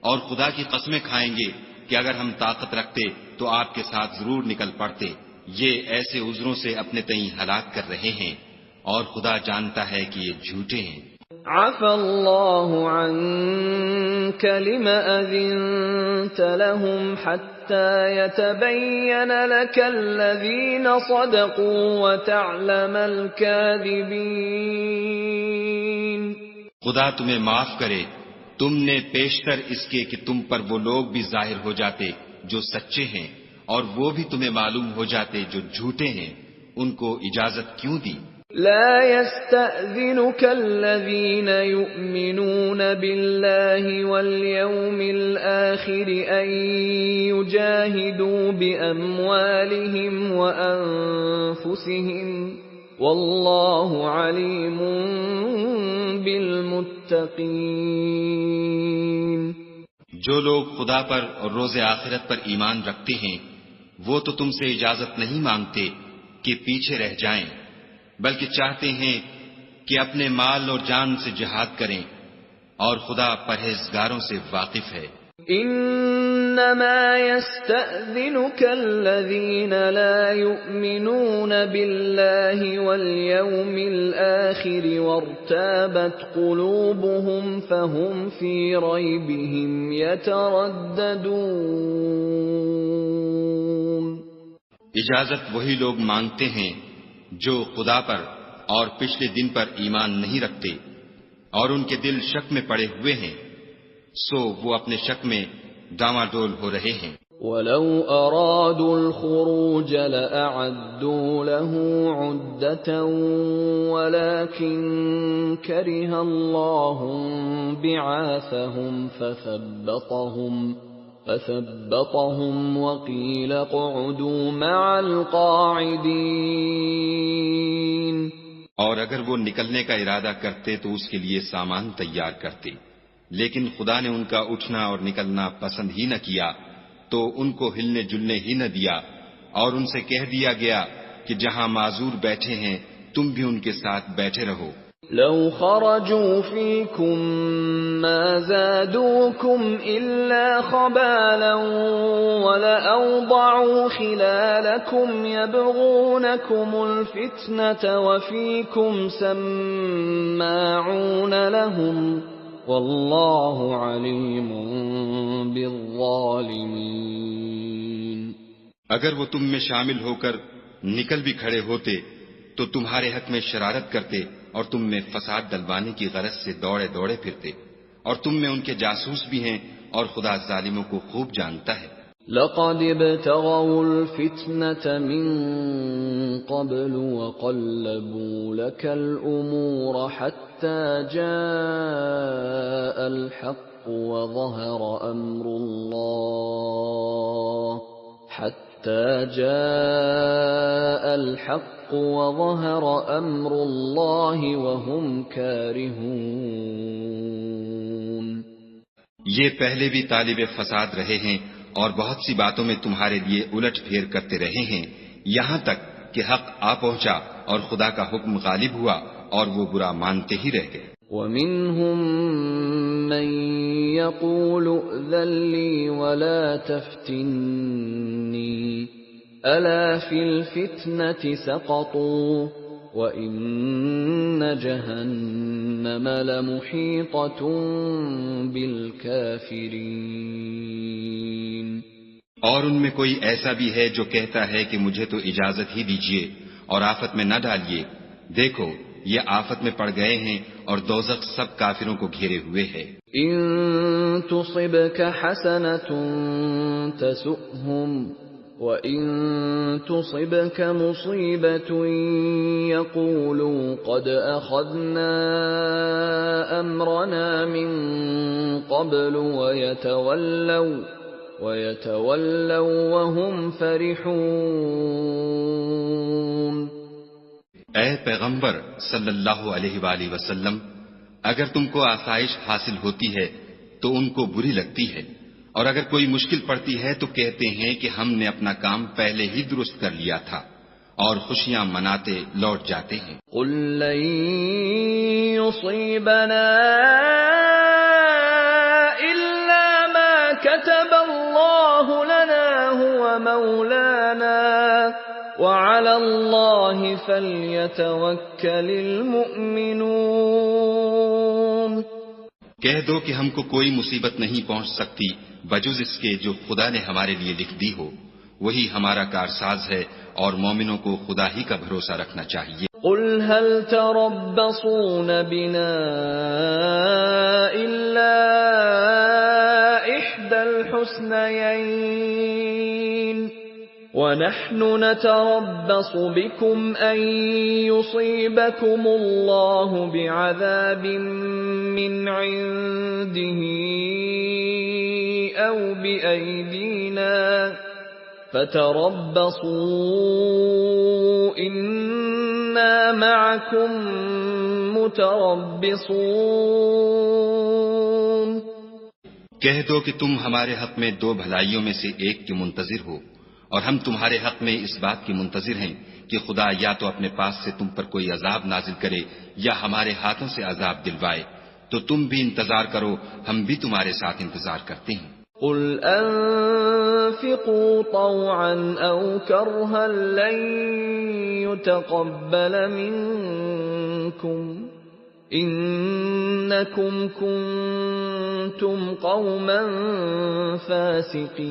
اور خدا کی قسمیں کھائیں گے کہ اگر ہم طاقت رکھتے تو آپ کے ساتھ ضرور نکل پڑتے۔ یہ ایسے عذروں سے اپنے تئیں ہلاک کر رہے ہیں، اور خدا جانتا ہے کہ یہ جھوٹے ہیں۔ عفا اللہ عنک لم اذنت لهم حتى يتبين لك الذين صدقوا وتعلم الكاذبين۔ خدا تمہیں معاف کرے، تم نے پیشتر اس کے کہ تم پر وہ لوگ بھی ظاہر ہو جاتے جو سچے ہیں، اور وہ بھی تمہیں معلوم ہو جاتے جو جھوٹے ہیں، ان کو اجازت کیوں دی؟ لا يستأذنك الذين يؤمنون بالله واليوم الآخر أن يجاهدوا بأموالهم وأنفسهم والله عليم بالمتقين۔ جو لوگ خدا پر اور روز آخرت پر ایمان رکھتے ہیں وہ تو تم سے اجازت نہیں مانگتے کہ پیچھے رہ جائیں، بلکہ چاہتے ہیں کہ اپنے مال اور جان سے جہاد کریں، اور خدا پرہیزگاروں سے واقف ہے۔ انما يستأذنك الذين لا يؤمنون بالله واليوم الآخر وارتابت قلوبهم فهم في ريبهم يترددون۔ اجازت وہی لوگ مانگتے ہیں جو خدا پر اور پچھلے دن پر ایمان نہیں رکھتے اور ان کے دل شک میں پڑے ہوئے ہیں، سو وہ اپنے شک میں ڈاواڈول ہو رہے ہیں۔ وَلَوْ أَرَادُوا الْخُرُوجَ لَأَعَدُّوا لَهُ عُدَّةً وَلَكِنْ كَرِهَ اللَّهُ بِعَاثَهُمْ فَثَبَّطَهُمْ وَقِيلَ اقْعُدُوا مَعَ الْقَاعِدِينَ۔ اور اگر وہ نکلنے کا ارادہ کرتے تو اس کے لیے سامان تیار کرتے، لیکن خدا نے ان کا اٹھنا اور نکلنا پسند ہی نہ کیا، تو ان کو ہلنے جلنے ہی نہ دیا، اور ان سے کہہ دیا گیا کہ جہاں معذور بیٹھے ہیں تم بھی ان کے ساتھ بیٹھے رہو۔ لو خرجوا فيكم ما زادوكم إلا خبالا ولأوضعوا خلالكم يبغونكم الفتنة وفيكم سماعون لهم والله عليم بالظالمين۔ اگر وہ تم میں شامل ہو کر نکل بھی کھڑے ہوتے تو تمہارے حق میں شرارت کرتے اور تم میں فساد ڈلوانے کی غرض سے دوڑے دوڑے پھرتے، اور تم میں ان کے جاسوس بھی ہیں، اور خدا ظالموں کو خوب جانتا ہے۔ لقد ابتغوا الفتنة من قبل وقلبوا لك الأمور حتى جاء الحق وظهر أمر الله وهم كارهون۔ یہ پہلے بھی طالب فساد رہے ہیں اور بہت سی باتوں میں تمہارے لیے الٹ پھیر کرتے رہے ہیں، یہاں تک کہ حق آ پہنچا اور خدا کا حکم غالب ہوا اور وہ برا مانتے ہی رہ گئے۔ وَمِنْهُمْ مَنْ يَقُولُ ائْذَنْ لِي وَلَا تَفْتِنِّي أَلَا فِي الْفِتْنَةِ سَقَطُوا وَإِنَّ جَهَنَّمَ لَمُحِيطَةٌ بِالْكَافِرِينَ۔ اور ان میں کوئی ایسا بھی ہے جو کہتا ہے کہ مجھے تو اجازت ہی دیجیے اور آفت میں نہ ڈالیے، دیکھو یہ آفت میں پڑ گئے ہیں اور دوزخ سب کافروں کو گھیرے ہوئے ہے۔ ان تصبك حسنة تسؤهم وَإِن تُصِبْكَ مُصِيبَةٌ يَقُولُوا قَدْ أَخَذْنَا أَمْرَنَا مِنْ قَبْلُ وَيَتَوَلَّوْا وَهُمْ فَرِحُونَ۔ اے پیغمبر صلی اللہ علیہ وآلہ وسلم، اگر تم کو آسائش حاصل ہوتی ہے تو ان کو بری لگتی ہے، اور اگر کوئی مشکل پڑتی ہے تو کہتے ہیں کہ ہم نے اپنا کام پہلے ہی درست کر لیا تھا، اور خوشیاں مناتے لوٹ جاتے ہیں۔ قُل لَّن يُصِيبَنَا إِلَّا مَا كَتَبَ اللَّهُ لَنَا هُوَ مَوْلَانَا وَعَلَى اللَّهِ فَلْيَتَوَكَّلِ الْمُؤْمِنُونَ۔ کہہ دو کہ ہم کو کوئی مصیبت نہیں پہنچ سکتی بجز اس کے جو خدا نے ہمارے لیے لکھ دی ہو، وہی ہمارا کارساز ہے، اور مومنوں کو خدا ہی کا بھروسہ رکھنا چاہیے۔ قُلْ هَلْ تَرَبَّصُونَ بِنَا إِلَّا إِحْدَى الْحُسْنَيَيْنِ وَنَحْنُ نَتَرَبَّصُ بِكُمْ أَن يُصِيبَكُمُ اللَّهُ بِعَذَابٍ مِّنْ عِندِهِ أَوْ بِأَيْدِينَا فَتَرَبَّصُوا إِنَّا مَعَكُمْ مُتَرَبِّصُونَ۔ کہہ دو کہ تم ہمارے حق میں دو بھلائیوں میں سے ایک کے منتظر ہو، اور ہم تمہارے حق میں اس بات کی منتظر ہیں کہ خدا یا تو اپنے پاس سے تم پر کوئی عذاب نازل کرے یا ہمارے ہاتھوں سے عذاب دلوائے، تو تم بھی انتظار کرو، ہم بھی تمہارے ساتھ انتظار کرتے ہیں۔ قُلْ أَنفِقُوا طَوْعًا أَوْ كَرْهًا لَّن يُتَقَبَّلَ مِنكُمْ إِنَّكُمْ كُنتُمْ قَوْمًا فَاسِقِينَ۔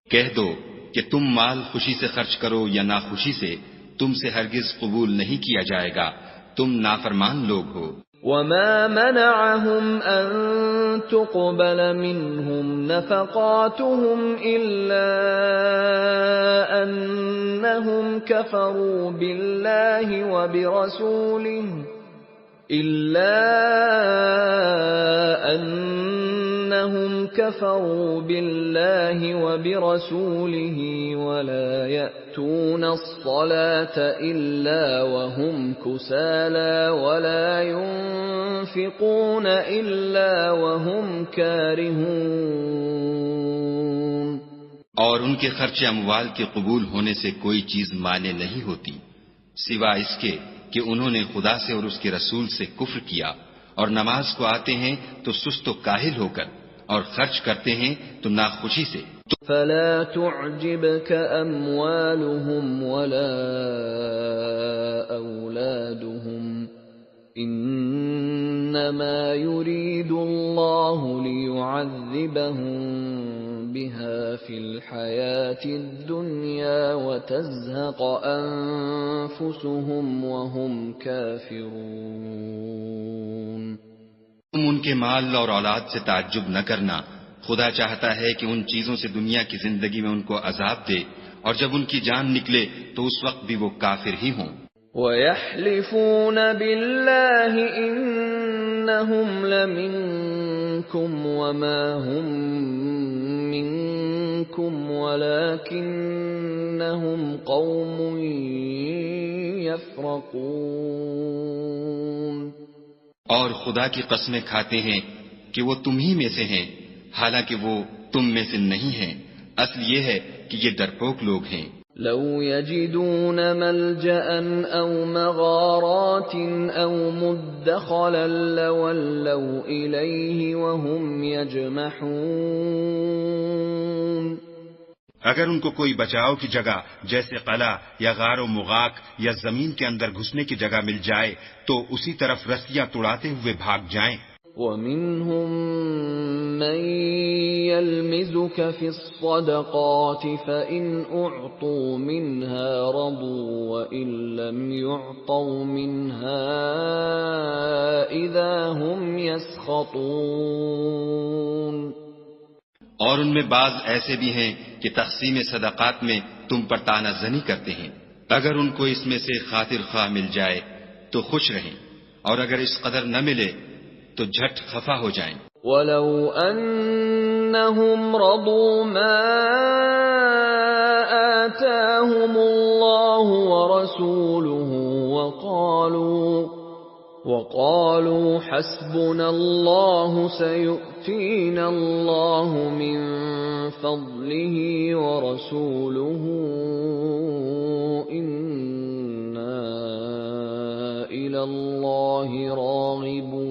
کہہ دو کہ تم مال خوشی سے خرچ کرو یا ناخوشی سے، تم سے ہرگز قبول نہیں کیا جائے گا، تم نافرمان لوگ ہو۔ وما منعهم أن تقبل منهم نفقاتهم إلا أنهم كفروا بالله وبرسوله ولا يأتون الصلاة إلا وهم كسالى ولا ينفقون إلا وهم كارهون۔ اور ان کے خرچ اموال کے قبول ہونے سے کوئی چیز مانے نہیں ہوتی سوا اس کے کہ انہوں نے خدا سے اور اس کے رسول سے کفر کیا، اور نماز کو آتے ہیں تو سست و کاہل ہو کر، اور خرچ کرتے ہیں تو ناخوشی سے۔ فلا تعجبك أموالهم ولا أولادهم إنما يريد الله ليعذبهم بها في الحياة الدنيا وتزهق أنفسهم وهم كافرون۔ تم ان کے مال اور اولاد سے تعجب نہ کرنا، خدا چاہتا ہے کہ ان چیزوں سے دنیا کی زندگی میں ان کو عذاب دے، اور جب ان کی جان نکلے تو اس وقت بھی وہ کافر ہی ہوں۔ وَيَحْلِفُونَ بِاللَّهِ إِنَّهُمْ لَمِنكُمْ وَمَا هُمْ مِنكُمْ وَلَكِنَّهُمْ قَوْمٌ يَفْرَقُونَ۔ اور خدا کی قسمیں کھاتے ہیں کہ وہ تم ہی میں سے ہیں، حالانکہ وہ تم میں سے نہیں ہیں، اصل یہ ہے کہ یہ ڈرپوک لوگ ہیں۔ لو يجدون ملجأ أو مغارات أو مدخلا لولوا إليه وهم يجمحون۔ اگر ان کو کوئی بچاؤ کی جگہ جیسے قلعہ یا غار و مغاک یا زمین کے اندر گھسنے کی جگہ مل جائے تو اسی طرف رسیاں توڑاتے ہوئے بھاگ جائیں۔ وَمِنْهُمْ مَنْ يَلْمِزُكَ فِي الصَّدَقَاتِ فَإِنْ أُعْطُوا مِنْهَا رَضُوا وَإِنْ لَمْ يُعْطَوْا مِنْهَا إِذَا هُمْ يَسْخَطُونَ۔ اور ان میں بعض ایسے بھی ہیں کہ تقسیم صدقات میں تم پر طعنہ زنی کرتے ہیں، اگر ان کو اس میں سے خاطر خواہ مل جائے تو خوش رہیں، اور اگر اس قدر نہ ملے تو جھٹ خفا ہو جائیں۔ وَلَوْ أَنَّهُمْ رَضُوا مَا آتَاهُمُ اللَّهُ وَرَسُولُهُ وَقَالُوا حَسْبُنَا اللَّهُ سَيُؤْتِينَا اللَّهُ مِنْ فَضْلِهِ وَرَسُولُهُ إِنَّا إِلَى اللَّهِ رَاغِبُونَ۔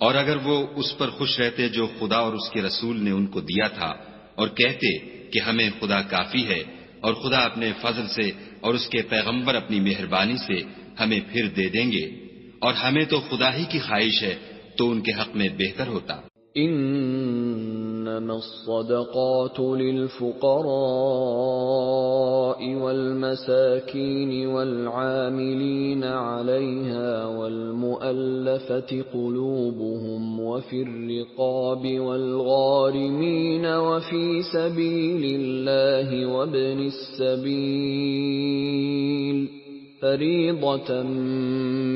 اور اگر وہ اس پر خوش رہتے جو خدا اور اس کے رسول نے ان کو دیا تھا، اور کہتے کہ ہمیں خدا کافی ہے، اور خدا اپنے فضل سے اور اس کے پیغمبر اپنی مہربانی سے ہمیں پھر دے دیں گے، اور ہمیں تو خدا ہی کی خواہش ہے، تو ان کے حق میں بہتر ہوتا۔ انما الصدقات للفقراء والمساكين والعاملين عليها والمؤلفة قلوبهم وفي الرقاب والغارمين وفي سبيل الله وابن السبيل فريضة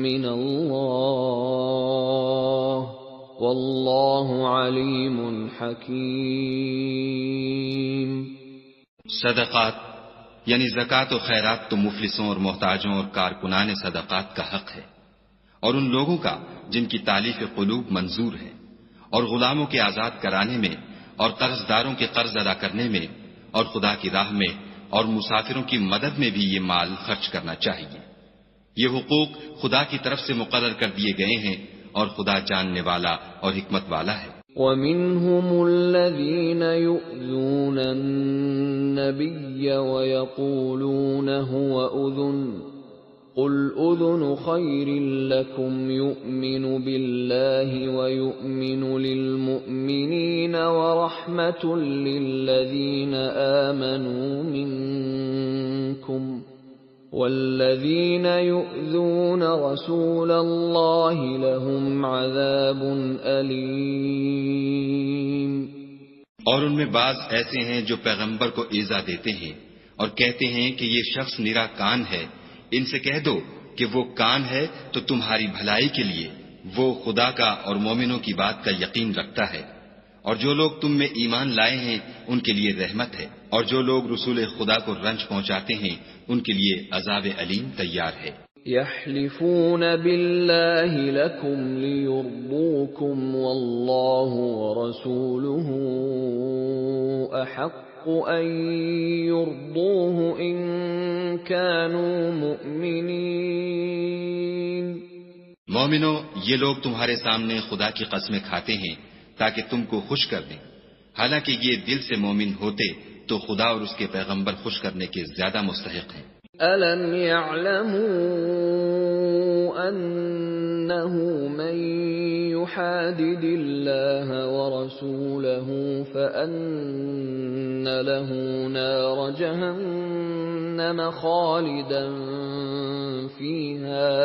من الله واللہ علیم حکیم۔ صدقات یعنی زکوٰۃ و خیرات تو مفلسوں اور محتاجوں اور کارکنان صدقات کا حق ہے، اور ان لوگوں کا جن کی تالیف قلوب منظور ہے، اور غلاموں کے آزاد کرانے میں، اور قرض داروں کے قرض ادا کرنے میں، اور خدا کی راہ میں اور مسافروں کی مدد میں بھی یہ مال خرچ کرنا چاہیے۔ یہ حقوق خدا کی طرف سے مقرر کر دیے گئے ہیں، اور خدا جاننے والا اور حکمت والا ہے۔ وَمِنْهُمُ الَّذِينَ يُؤْذُونَ النَّبِيَّ وَيَقُولُونَ هُوَ أُذُنٌ قُلْ أُذُنُ خَيْرٍ لَكُمْ يُؤْمِنُ بِاللَّهِ وَيُؤْمِنُ لِلْمُؤْمِنِينَ وَرَحْمَةٌ لِلَّذِينَ آمَنُوا مِنكُمْ والذین یؤذون رسول اللہ لهم عذاب علیم، اور ان میں بعض ایسے ہیں جو پیغمبر کو ایذا دیتے ہیں اور کہتے ہیں کہ یہ شخص نرا کان ہے۔ ان سے کہہ دو کہ وہ کان ہے تو تمہاری بھلائی کے لیے، وہ خدا کا اور مومنوں کی بات کا یقین رکھتا ہے، اور جو لوگ تم میں ایمان لائے ہیں ان کے لیے رحمت ہے، اور جو لوگ رسول خدا کو رنج پہنچاتے ہیں ان کے لیے عذاب علیم تیار ہے۔ یحلفون باللہ لکم لیرضوکم واللہ ورسولہ احق ان یرضوہ ان كانوا مؤمنین۔ مومنو، یہ لوگ تمہارے سامنے خدا کی قسمیں کھاتے ہیں تاکہ تم کو خوش کر دیں، حالانکہ یہ دل سے مومن ہوتے تو خدا اور اس کے پیغمبر خوش کرنے کے زیادہ مستحق ہیں۔ أَلَمْ يَعْلَمُوا أَنَّهُ مَن يُحَادِدِ اللَّهَ وَرَسُولَهُ فَأَنَّ لَهُ نَارَ جَهَنَّمَ خَالِدًا فِيهَا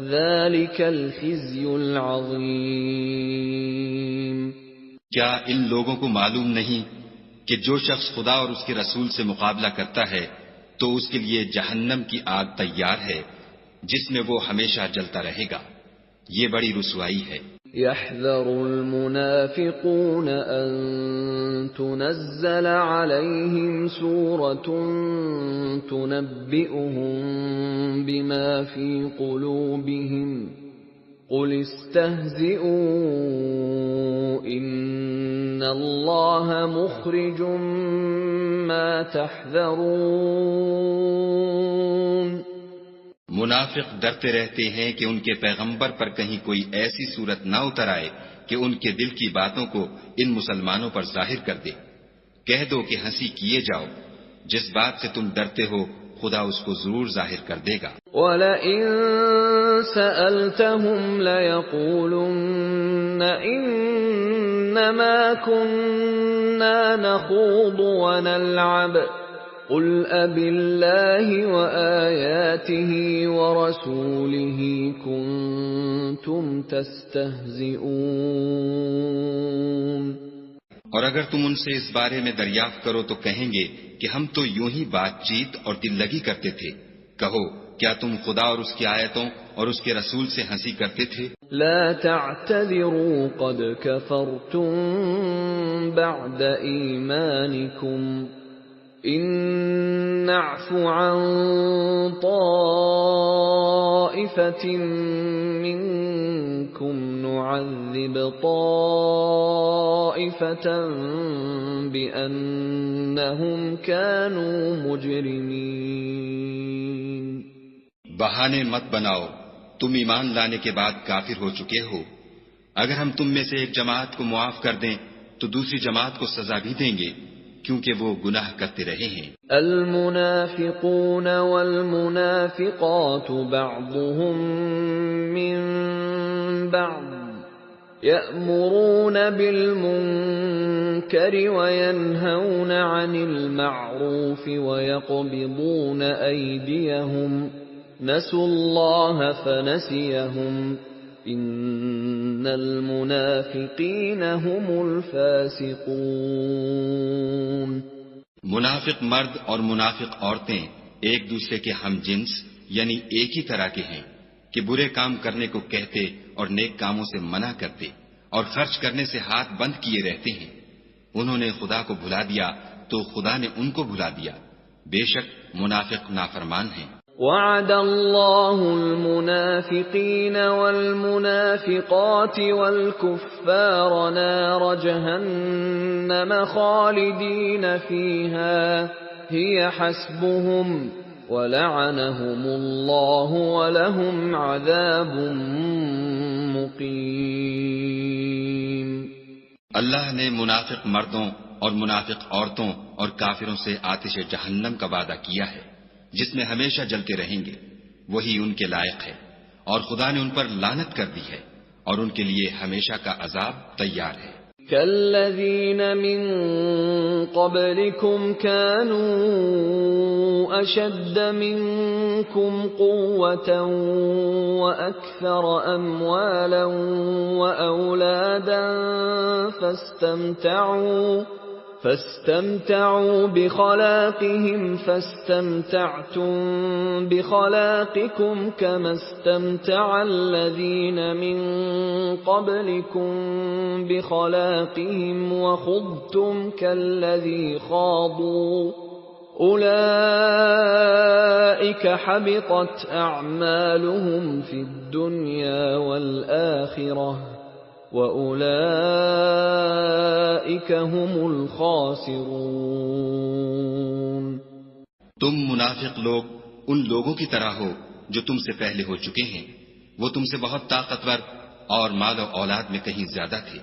ذَلِكَ الْخِزْيُ الْعَظِيمُ۔ کیا ان لوگوں کو معلوم نہیں کہ جو شخص خدا اور اس کے رسول سے مقابلہ کرتا ہے تو اس کے لیے جہنم کی آگ تیار ہے جس میں وہ ہمیشہ جلتا رہے گا، یہ بڑی رسوائی ہے۔ يحذر المنافقون أن تنزل عليهم سورة تنبئهم بما في قلوبهم قل استهزئوا إن الله مخرج ما تحذرون۔ منافق ڈرتے رہتے ہیں کہ ان کے پیغمبر پر کہیں کوئی ایسی صورت نہ اتر آئے کہ ان کے دل کی باتوں کو ان مسلمانوں پر ظاہر کر دے۔ کہہ دو کہ ہنسی کیے جاؤ، جس بات سے تم ڈرتے ہو خدا اس کو ضرور ظاہر کر دے گا۔ وَلَئِن سَأَلْتَهُمْ لَيَقُولُنَّ إِنَّمَا كُنَّا نَخُوضُ وَنَلْعَبُ قُلْ أَبِاللَّهِ وَآيَاتِهِ وَرَسُولِهِ كُنتُمْ تَسْتَهْزِئُونَ۔ اور اگر تم ان سے اس بارے میں دریافت کرو تو کہیں گے کہ ہم تو یوں ہی بات چیت اور دل لگی کرتے تھے۔ کہو کیا تم خدا اور اس کی آیتوں اور اس کے رسول سے ہنسی کرتے تھے؟ لا تعتذروا قد كفرتم بعد ایمانکم ان نعف عن طائفة منكم نعذب طائفة بأنهم كانوا مجرمين۔ بہانے مت بناؤ، تم ایمان لانے کے بعد کافر ہو چکے ہو۔ اگر ہم تم میں سے ایک جماعت کو معاف کر دیں تو دوسری جماعت کو سزا بھی دیں گے کیونکہ وہ گناہ کرتے رہے ہیں۔ المنافقون والمنافقات بعضهم من بعض يأمرون بالمنكر وينهون عن المعروف ويقبضون أيديهم نسوا الله فنسيهم ان المنافقین هم الفاسقون۔ منافق مرد اور منافق عورتیں ایک دوسرے کے ہم جنس یعنی ایک ہی طرح کے ہیں کہ برے کام کرنے کو کہتے اور نیک کاموں سے منع کرتے اور خرچ کرنے سے ہاتھ بند کیے رہتے ہیں۔ انہوں نے خدا کو بھلا دیا تو خدا نے ان کو بھلا دیا، بے شک منافق نافرمان ہیں۔ وعد اللہ المنافقین والمنافقات والکفار نار جہنم خالدین فیہا ہی حسبهم ولعنهم اللہ ولہم عذاب مقیم۔ اللہ نے منافق مردوں اور منافق عورتوں اور کافروں سے آتش جہنم کا وعدہ کیا ہے جس میں ہمیشہ جلتے رہیں گے، وہی ان کے لائق ہے، اور خدا نے ان پر لعنت کر دی ہے اور ان کے لیے ہمیشہ کا عذاب تیار ہے۔ كالذين من قبلكم كانوا أشد منكم قوة وأكثر أموالا وأولادا فاستمتعوا بخلاقهم فاستمتعتم بخلاقكم كما استمتع الذين من قبلكم بخلاقهم وخضتم كالذي خاضوا أولئك حبطت أعمالهم في الدنيا والآخرة وَأُولَئِكَ هُمُ الْخَاسِرُونَ۔ تم منافق لوگ ان لوگوں کی طرح ہو جو تم سے پہلے ہو چکے ہیں، وہ تم سے بہت طاقتور اور مال و اولاد میں کہیں زیادہ تھے،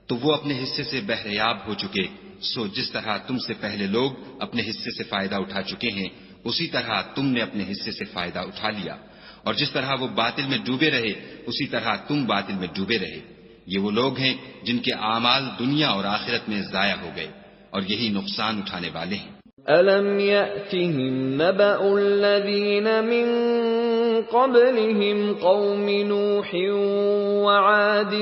تو وہ اپنے حصے سے بہریاب ہو چکے، سو جس طرح تم سے پہلے لوگ اپنے حصے سے فائدہ اٹھا چکے ہیں اسی طرح تم نے اپنے حصے سے فائدہ اٹھا لیا، اور جس طرح وہ باطل میں ڈوبے رہے اسی طرح تم باطل میں ڈوبے رہے۔ یہ وہ لوگ ہیں جن کے اعمال دنیا اور آخرت میں ضائع ہو گئے، اور یہی نقصان اٹھانے والے ہیں۔ أَلَمْ يَأْتِهِمْ نَبَأُ الَّذِينَ مِنْ قَبْلِهِمْ قَوْمِ نُوحٍ وَعَادٍ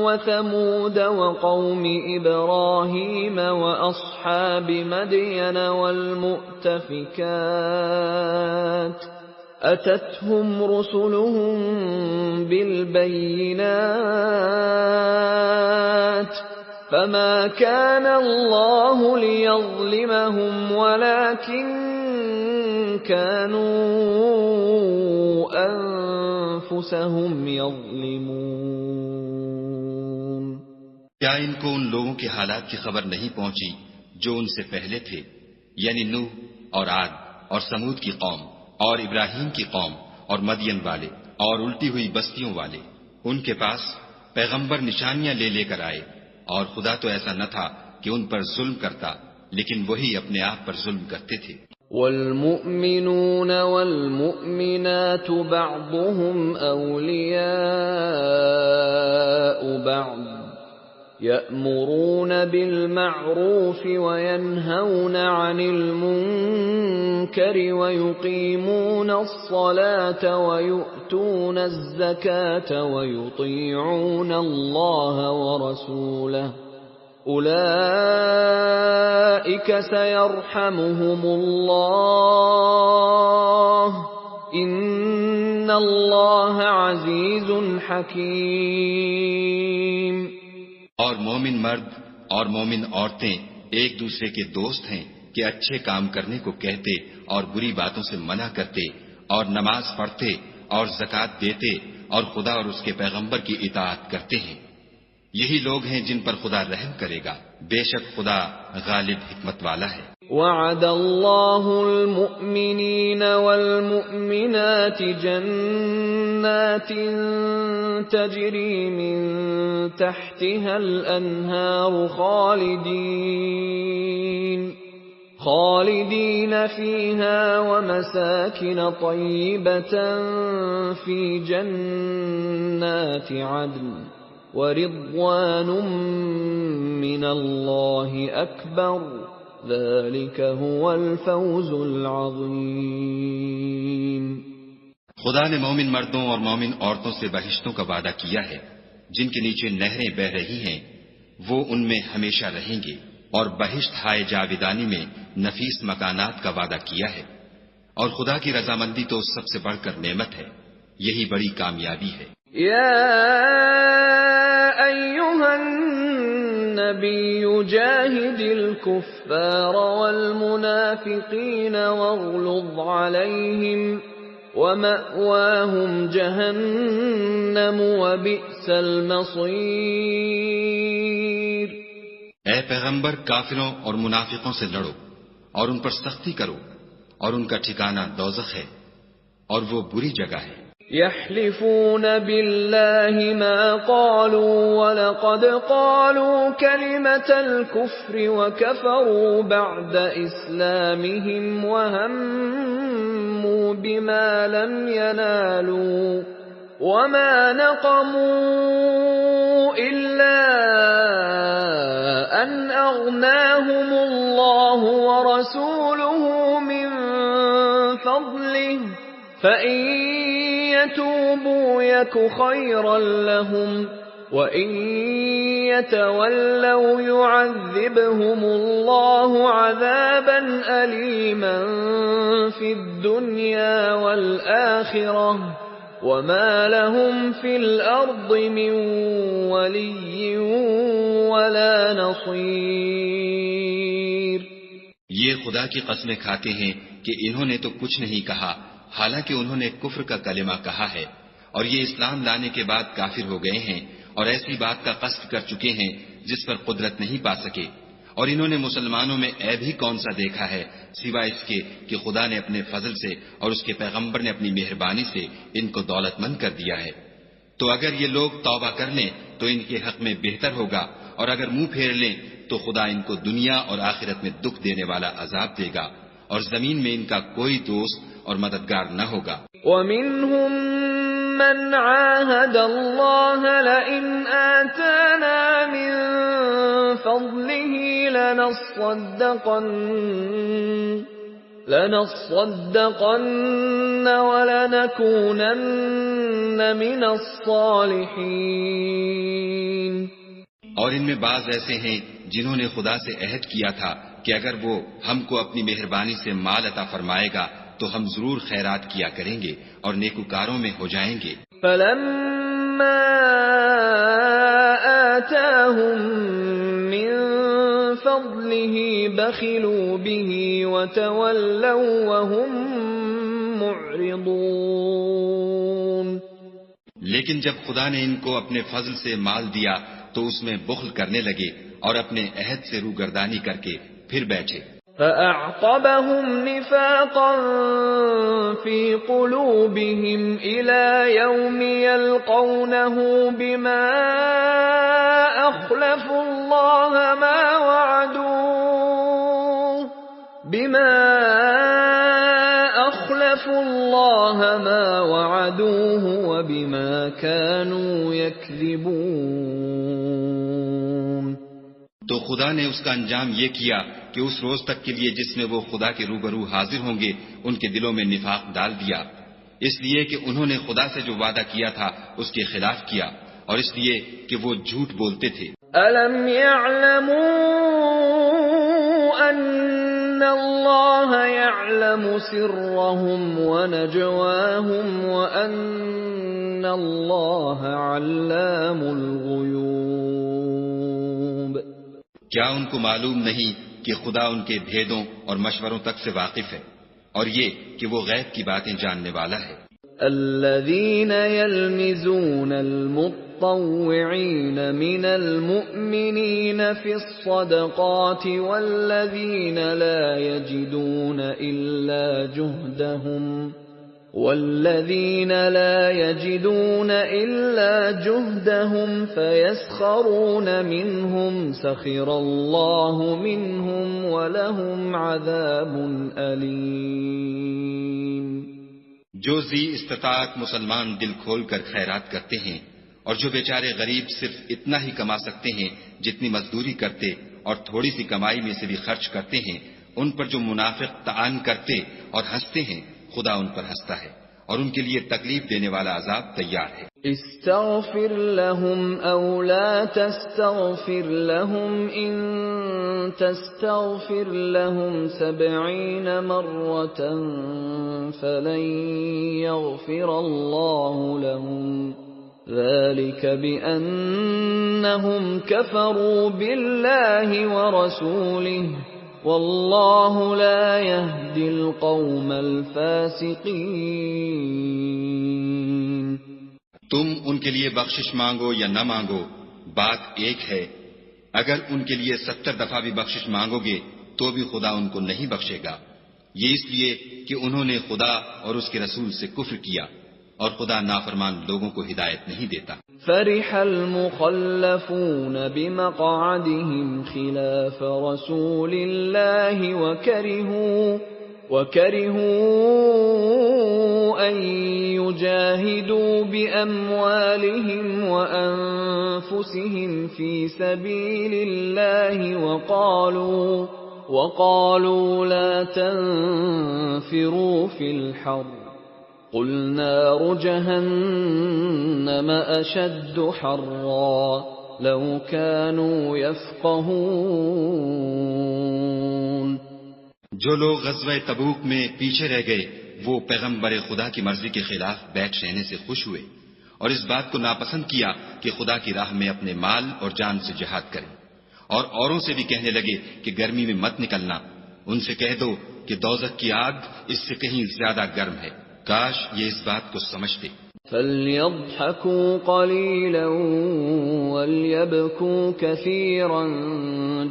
وَثَمُودَ وَقَوْمِ إِبْرَاهِيمَ وَأَصْحَابِ مَدْيَنَ وَالْمُؤْتَفِكَاتِ أَتَتْهُمْ رُسُلُهُم بِالْبَيِّنَاتِ فَمَا كَانَ اللَّهُ لِيَظْلِمَهُمْ وَلَكِنْ كَانُوا أَنفُسَهُمْ يَظْلِمُونَ۔ کیا ان کو ان لوگوں کے حالات کی خبر نہیں پہنچی جو ان سے پہلے تھے، یعنی نوح اور عاد اور سمود کی قوم اور ابراہیم کی قوم اور مدین والے اور الٹی ہوئی بستیوں والے؟ ان کے پاس پیغمبر نشانیاں لے لے کر آئے، اور خدا تو ایسا نہ تھا کہ ان پر ظلم کرتا، لیکن وہی اپنے آپ پر ظلم کرتے تھے۔ والمؤمنون والمؤمنات بعضهم أولياء بعض يأمرون بالمعروف وينهون عن المنكر ويقيمون الصلاة ويؤتون الزكاة ويطيعون الله ورسوله أولئك سيرحمهم الله إن الله عزيز حكيم۔ اور مومن مرد اور مومن عورتیں ایک دوسرے کے دوست ہیں کہ اچھے کام کرنے کو کہتے اور بری باتوں سے منع کرتے اور نماز پڑھتے اور زکوٰۃ دیتے اور خدا اور اس کے پیغمبر کی اطاعت کرتے ہیں۔ یہی لوگ ہیں جن پر خدا رحم کرے گا، بے شک خدا غالب حکمت والا ہے۔ وعد اللہ المؤمنین والمؤمنات جنات تجری من تحتها الانہار خالدین فیہا ومساکن طیبة فی جنات عدن ورضوان من اللہ اکبر ذلك هو الفوز العظیم۔ خدا نے مومن مردوں اور مومن عورتوں سے بہشتوں کا وعدہ کیا ہے جن کے نیچے نہریں بہ رہی ہیں، وہ ان میں ہمیشہ رہیں گے، اور بہشت ہائے جاویدانی میں نفیس مکانات کا وعدہ کیا ہے، اور خدا کی رضامندی تو سب سے بڑھ کر نعمت ہے، یہی بڑی کامیابی ہے۔ یا ایھا النبی جاہد الکفار والمنافقین واغلظ علیہم ومأواہم جہنم وبئس المصیر۔ اے پیغمبر، کافروں اور منافقوں سے لڑو اور ان پر سختی کرو، اور ان کا ٹھکانہ دوزخ ہے، اور وہ بری جگہ ہے۔ يحلفون بالله ما قالوا ولقد قالوا كلمة الكفر وكفروا بعد إسلامهم وهموا بما لم ينالوا وما نقموا إلا أغناهم الله ورسوله من فضله فإن يتوبوا يك خيرا لهم وإن يتولوا يعذبهم الله عذابا أليما في الدنيا والآخرة وما لهم في الأرض من ولي ولا نصير۔ یہ خدا کی قسمیں کھاتے ہیں کہ انہوں نے تو کچھ نہیں کہا، حالانکہ انہوں نے کفر کا کلمہ کہا ہے، اور یہ اسلام لانے کے بعد کافر ہو گئے ہیں اور ایسی بات کا قصد کر چکے ہیں جس پر قدرت نہیں پا سکے۔ اور انہوں نے مسلمانوں میں عیب ہی کون سا دیکھا ہے سوائے اس کے کہ خدا نے اپنے فضل سے اور اس کے پیغمبر نے اپنی مہربانی سے ان کو دولت مند کر دیا ہے۔ تو اگر یہ لوگ توبہ کر لیں تو ان کے حق میں بہتر ہوگا، اور اگر منہ پھیر لیں تو خدا ان کو دنیا اور آخرت میں دکھ دینے والا عذاب دے گا، اور زمین میں ان کا کوئی دوست اور مددگار نہ ہوگا۔ وَمِنْهُمْ مَنْ عَاهَدَ اللَّهَ لَئِنْ آتَانَا مِنْ فَضْلِهِ لَنَصَّدَّقَنَّ وَلَنَكُونَنَّ مِنَ الصَّالِحِينَ۔ اور ان میں بعض ایسے ہیں جنہوں نے خدا سے عہد کیا تھا کہ اگر وہ ہم کو اپنی مہربانی سے مال عطا فرمائے گا تو ہم ضرور خیرات کیا کریں گے اور نیکوکاروں میں ہو جائیں گے۔ فَلَمَّا آتَاهُم مِّن فَضْلِهِ بَخِلُوا بِهِ وَتَوَلَّوْا وَهُم مُّعْرِضُونَ۔ لیکن جب خدا نے ان کو اپنے فضل سے مال دیا تو اس میں بخل کرنے لگے اور اپنے عہد سے روگردانی کر کے پھر بیٹھے۔ فَأَعْقَبَهُمْ نِفَاقًا فِي قُلُوبِهِمْ إِلَى يَوْمِ يَلْقَوْنَهُ بِمَا أَخْلَفُوا اللَّهَ مَا وَعَدُوهُ وَبِمَا كَانُوا يَكْذِبُونَ۔ تو خدا نے اس کا انجام یہ کیا کہ اس روز تک کے لیے جس میں وہ خدا کے روبرو حاضر ہوں گے ان کے دلوں میں نفاق ڈال دیا، اس لیے کہ انہوں نے خدا سے جو وعدہ کیا تھا اس کے خلاف کیا، اور اس لیے کہ وہ جھوٹ بولتے تھے۔ أَلَمْ يَعْلَمُوا أَنَّ اللَّهَ يَعْلَمُ سِرَّهُمْ وَنَجْوَاهُمْ وَأَنَّ اللَّهَ عَلَّامُ الْغُيُوبِ۔ کیا ان کو معلوم نہیں کہ خدا ان کے بھیدوں اور مشوروں تک سے واقف ہے، اور یہ کہ وہ غیب کی باتیں جاننے والا ہے۔ الذين يلمزون المطوعين من المؤمنين في الصدقات والذين لا يجدون إلا جهدهم فيسخرون منهم سخر الله منهم ولهم عذاب أليم۔ جو ذی استطاعت مسلمان دل کھول کر خیرات کرتے ہیں، اور جو بیچارے غریب صرف اتنا ہی کما سکتے ہیں جتنی مزدوری کرتے اور تھوڑی سی کمائی میں سے بھی خرچ کرتے ہیں، ان پر جو منافق طعن کرتے اور ہنستے ہیں، خدا ان پر ہنستا ہے اور ان کے لیے تکلیف دینے والا عذاب تیار ہے۔ استغفر لهم او لا تستغفر لهم ان تستغفر لهم 70 مرة فلن يغفر الله لهم ذلك بأنهم كفروا بالله ورسوله واللہ لا يهدی القوم الفاسقین۔ تم ان کے لیے بخشش مانگو یا نہ مانگو، بات ایک ہے۔ اگر ان کے لیے 70 دفعہ بھی بخشش مانگو گے تو بھی خدا ان کو نہیں بخشے گا، یہ اس لیے کہ انہوں نے خدا اور اس کے رسول سے کفر کیا، اور خدا نافرمان لوگوں کو ہدایت نہیں دیتا۔ فرح المخلفون بمقعدهم خلاف رسول الله وَكَرِهُوا أَن يُجَاهِدُوا بِأَمْوَالِهِمْ وَأَنفُسِهِمْ فِي سَبِيلِ اللَّهِ وَقَالُوا لَا تَنفِرُوا فِي الْحَرِّ قُلْ نَارُ جَهَنَّمَ أَشَدُّ حَرًّا لَوْ كَانُوا يَفْقَهُونَ۔ جو لوگ غزوہ تبوک میں پیچھے رہ گئے وہ پیغمبر خدا کی مرضی کے خلاف بیٹھ رہنے سے خوش ہوئے اور اس بات کو ناپسند کیا کہ خدا کی راہ میں اپنے مال اور جان سے جہاد کریں، اور اوروں سے بھی کہنے لگے کہ گرمی میں مت نکلنا۔ ان سے کہہ دو کہ دوزخ کی آگ اس سے کہیں زیادہ گرم ہے، کاش یہ اس بات کو سمجھتے۔ فَلْيَضْحَكُوا قَلِيلًا وَلْيَبْكُوا كَثِيرًا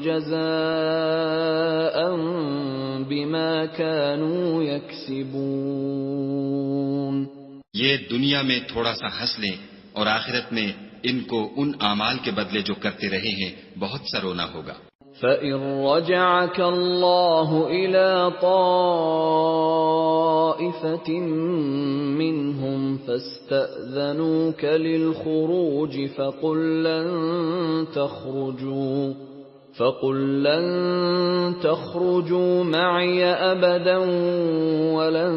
جَزَاءً بِمَا كَانُوا يَكْسِبُونَ۔ یہ دنیا میں تھوڑا سا ہنس لیں اور آخرت میں ان کو ان اعمال کے بدلے جو کرتے رہے ہیں بہت سا رونا ہوگا۔ فَإِن رَّجَعَكَ اللَّهُ إِلَىٰ طَائِفَةٍ مِّنْهُمْ فَاسْتَأْذَنُوكَ لِلْخُرُوجِ فَقُل لَّن تَخْرُجُوا مَعِيَ أَبَدًا وَلَن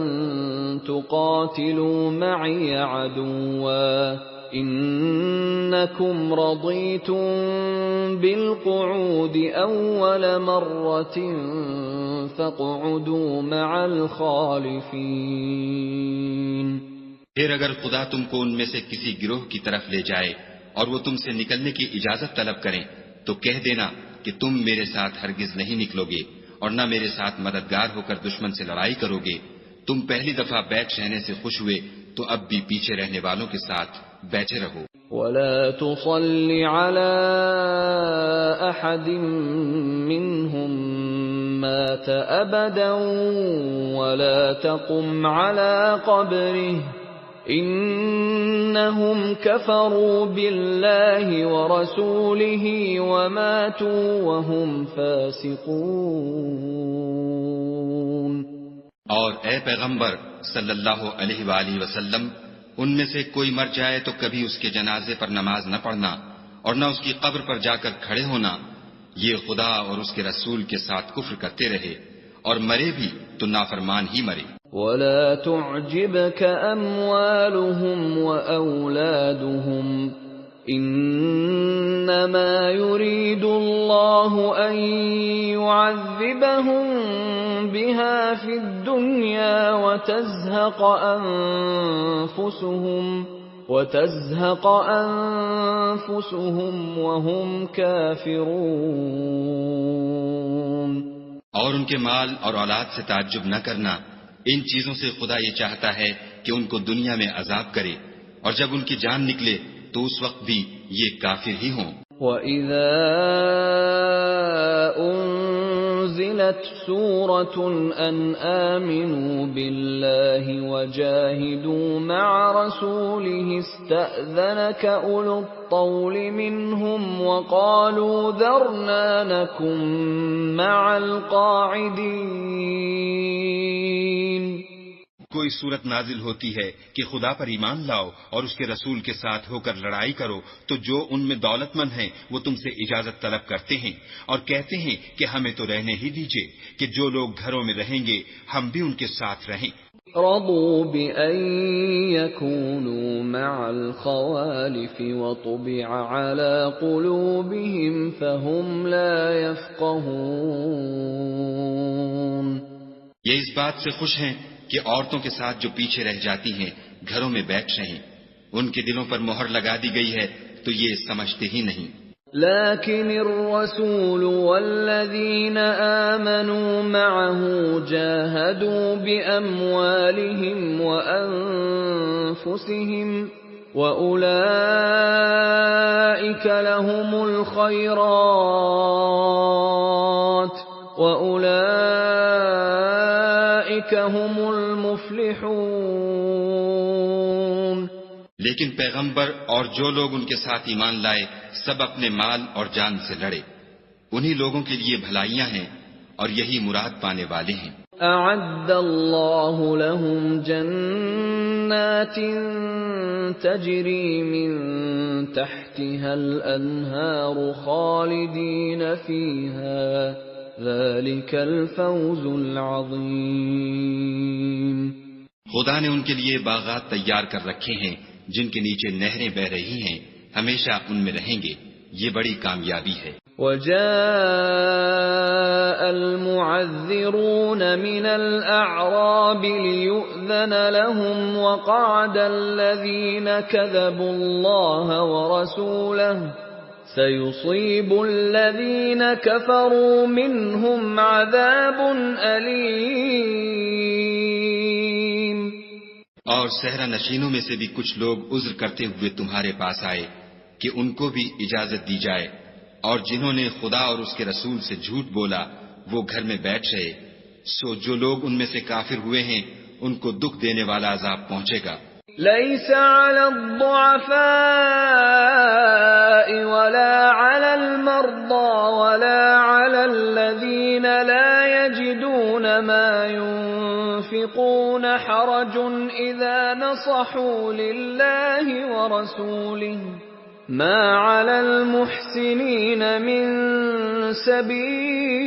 تُقَاتِلُوا مَعِيَ عَدُوًّا إِنَّكُمْ رَضِيتُم بِالْقُعُودِ أَوَّلَ مَرَّةٍ فَاقْعُدُوا مَعَ الْخَالِفِينَ۔ پھر اگر خدا تم کو ان میں سے کسی گروہ کی طرف لے جائے اور وہ تم سے نکلنے کی اجازت طلب کریں تو کہہ دینا کہ تم میرے ساتھ ہرگز نہیں نکلو گے اور نہ میرے ساتھ مددگار ہو کر دشمن سے لڑائی کرو گے۔ تم پہلی دفعہ بیٹھ رہنے سے خوش ہوئے تو اب بھی پیچھے رہنے والوں کے ساتھ بیٹھے رہو۔ وَلَا تُصَلِّ عَلَىٰ أَحَدٍ مِّنْهُم مَّاتَ أَبَدًا وَلَا تَقُمْ عَلَىٰ قَبْرِهِ إِنَّهُمْ كَفَرُوا بِاللَّهِ وَرَسُولِهِ وَمَاتُوا وَهُمْ فَاسِقُونَ۔ اور اے پیغمبر صلی اللہ علیہ وآلہ وسلم، ان میں سے کوئی مر جائے تو کبھی اس کے جنازے پر نماز نہ پڑھنا اور نہ اس کی قبر پر جا کر کھڑے ہونا، یہ خدا اور اس کے رسول کے ساتھ کفر کرتے رہے اور مرے بھی تو نافرمان ہی مرے۔ وَلَا تُعْجِبْكَ أَمْوَالُهُمْ وَأَوْلَادُهُمْ إِنَّمَا يُرِيدُ اللَّهُ أَن يُعَذِّبَهُم بِهَا فِي الدُّنْيَا وَتَزْهَقَ أَنفُسُهُمْ وَهُمْ كَافِرُونَ۔ اور ان کے مال اور اولاد سے تعجب نہ کرنا، ان چیزوں سے خدا یہ چاہتا ہے کہ ان کو دنیا میں عذاب کرے اور جب ان کی جان نکلے تو اس وقت بھی یہ کافر ہی ہوں۔ وَإِذَا أُنزِلَتْ سُورَةٌ أَنْ آمِنُوا بِاللَّهِ وَجَاهِدُوا مَعَ رَسُولِهِ اسْتَأْذَنَكَ أُولُو الطَّوْلِ مِنْهُمْ وَقَالُوا ذَرْنَا نَكُن مَّعَ الْقَاعِدِينَ۔ کوئی صورت نازل ہوتی ہے کہ خدا پر ایمان لاؤ اور اس کے رسول کے ساتھ ہو کر لڑائی کرو تو جو ان میں دولت مند ہیں وہ تم سے اجازت طلب کرتے ہیں اور کہتے ہیں کہ ہمیں تو رہنے ہی دیجئے کہ جو لوگ گھروں میں رہیں گے ہم بھی ان کے ساتھ رہیں۔ رضوا بأن يكونوا مع الخوالف وطبع على قلوبهم فهم لا يفقهون۔ یہ اس بات سے خوش ہیں کہ عورتوں کے ساتھ جو پیچھے رہ جاتی ہیں گھروں میں بیٹھ رہیں، ان کے دلوں پر مہر لگا دی گئی ہے تو یہ سمجھتے ہی نہیں۔ لكن الرسول والذين آمنوا معه جاهدوا بأموالهم وأنفسهم وأولئك لهم الخيرات وأولئك هم المفلحون۔ لیکن پیغمبر اور جو لوگ ان کے ساتھ ایمان لائے سب اپنے مال اور جان سے لڑے، انہی لوگوں کے لیے بھلائیاں ہیں اور یہی مراد پانے والے ہیں۔ أعد الله لهم جنات تجري من تحتها الأنهار خالدين فيها ذلك الفوز العظيم. خدا نے ان کے لیے باغات تیار کر رکھے ہیں جن کے نیچے نہریں بہ رہی ہیں، ہمیشہ ان میں رہیں گے، یہ بڑی کامیابی ہے. وجاء المعذرون من الأعراب ليؤذن لهم وقعد الذين كذبوا الله ورسوله سيصيب الذين كفروا منهم عذاب أليم. اور صحرا نشینوں میں سے بھی کچھ لوگ عذر کرتے ہوئے تمہارے پاس آئے کہ ان کو بھی اجازت دی جائے، اور جنہوں نے خدا اور اس کے رسول سے جھوٹ بولا وہ گھر میں بیٹھ رہے، سو جو لوگ ان میں سے کافر ہوئے ہیں ان کو دکھ دینے والا عذاب پہنچے گا. ليس على الضعفاء ولا على المرضى ولا على الذين لا يجدون ما ينفقون حرج إذا نصحوا لله ورسوله ما على المحسنين من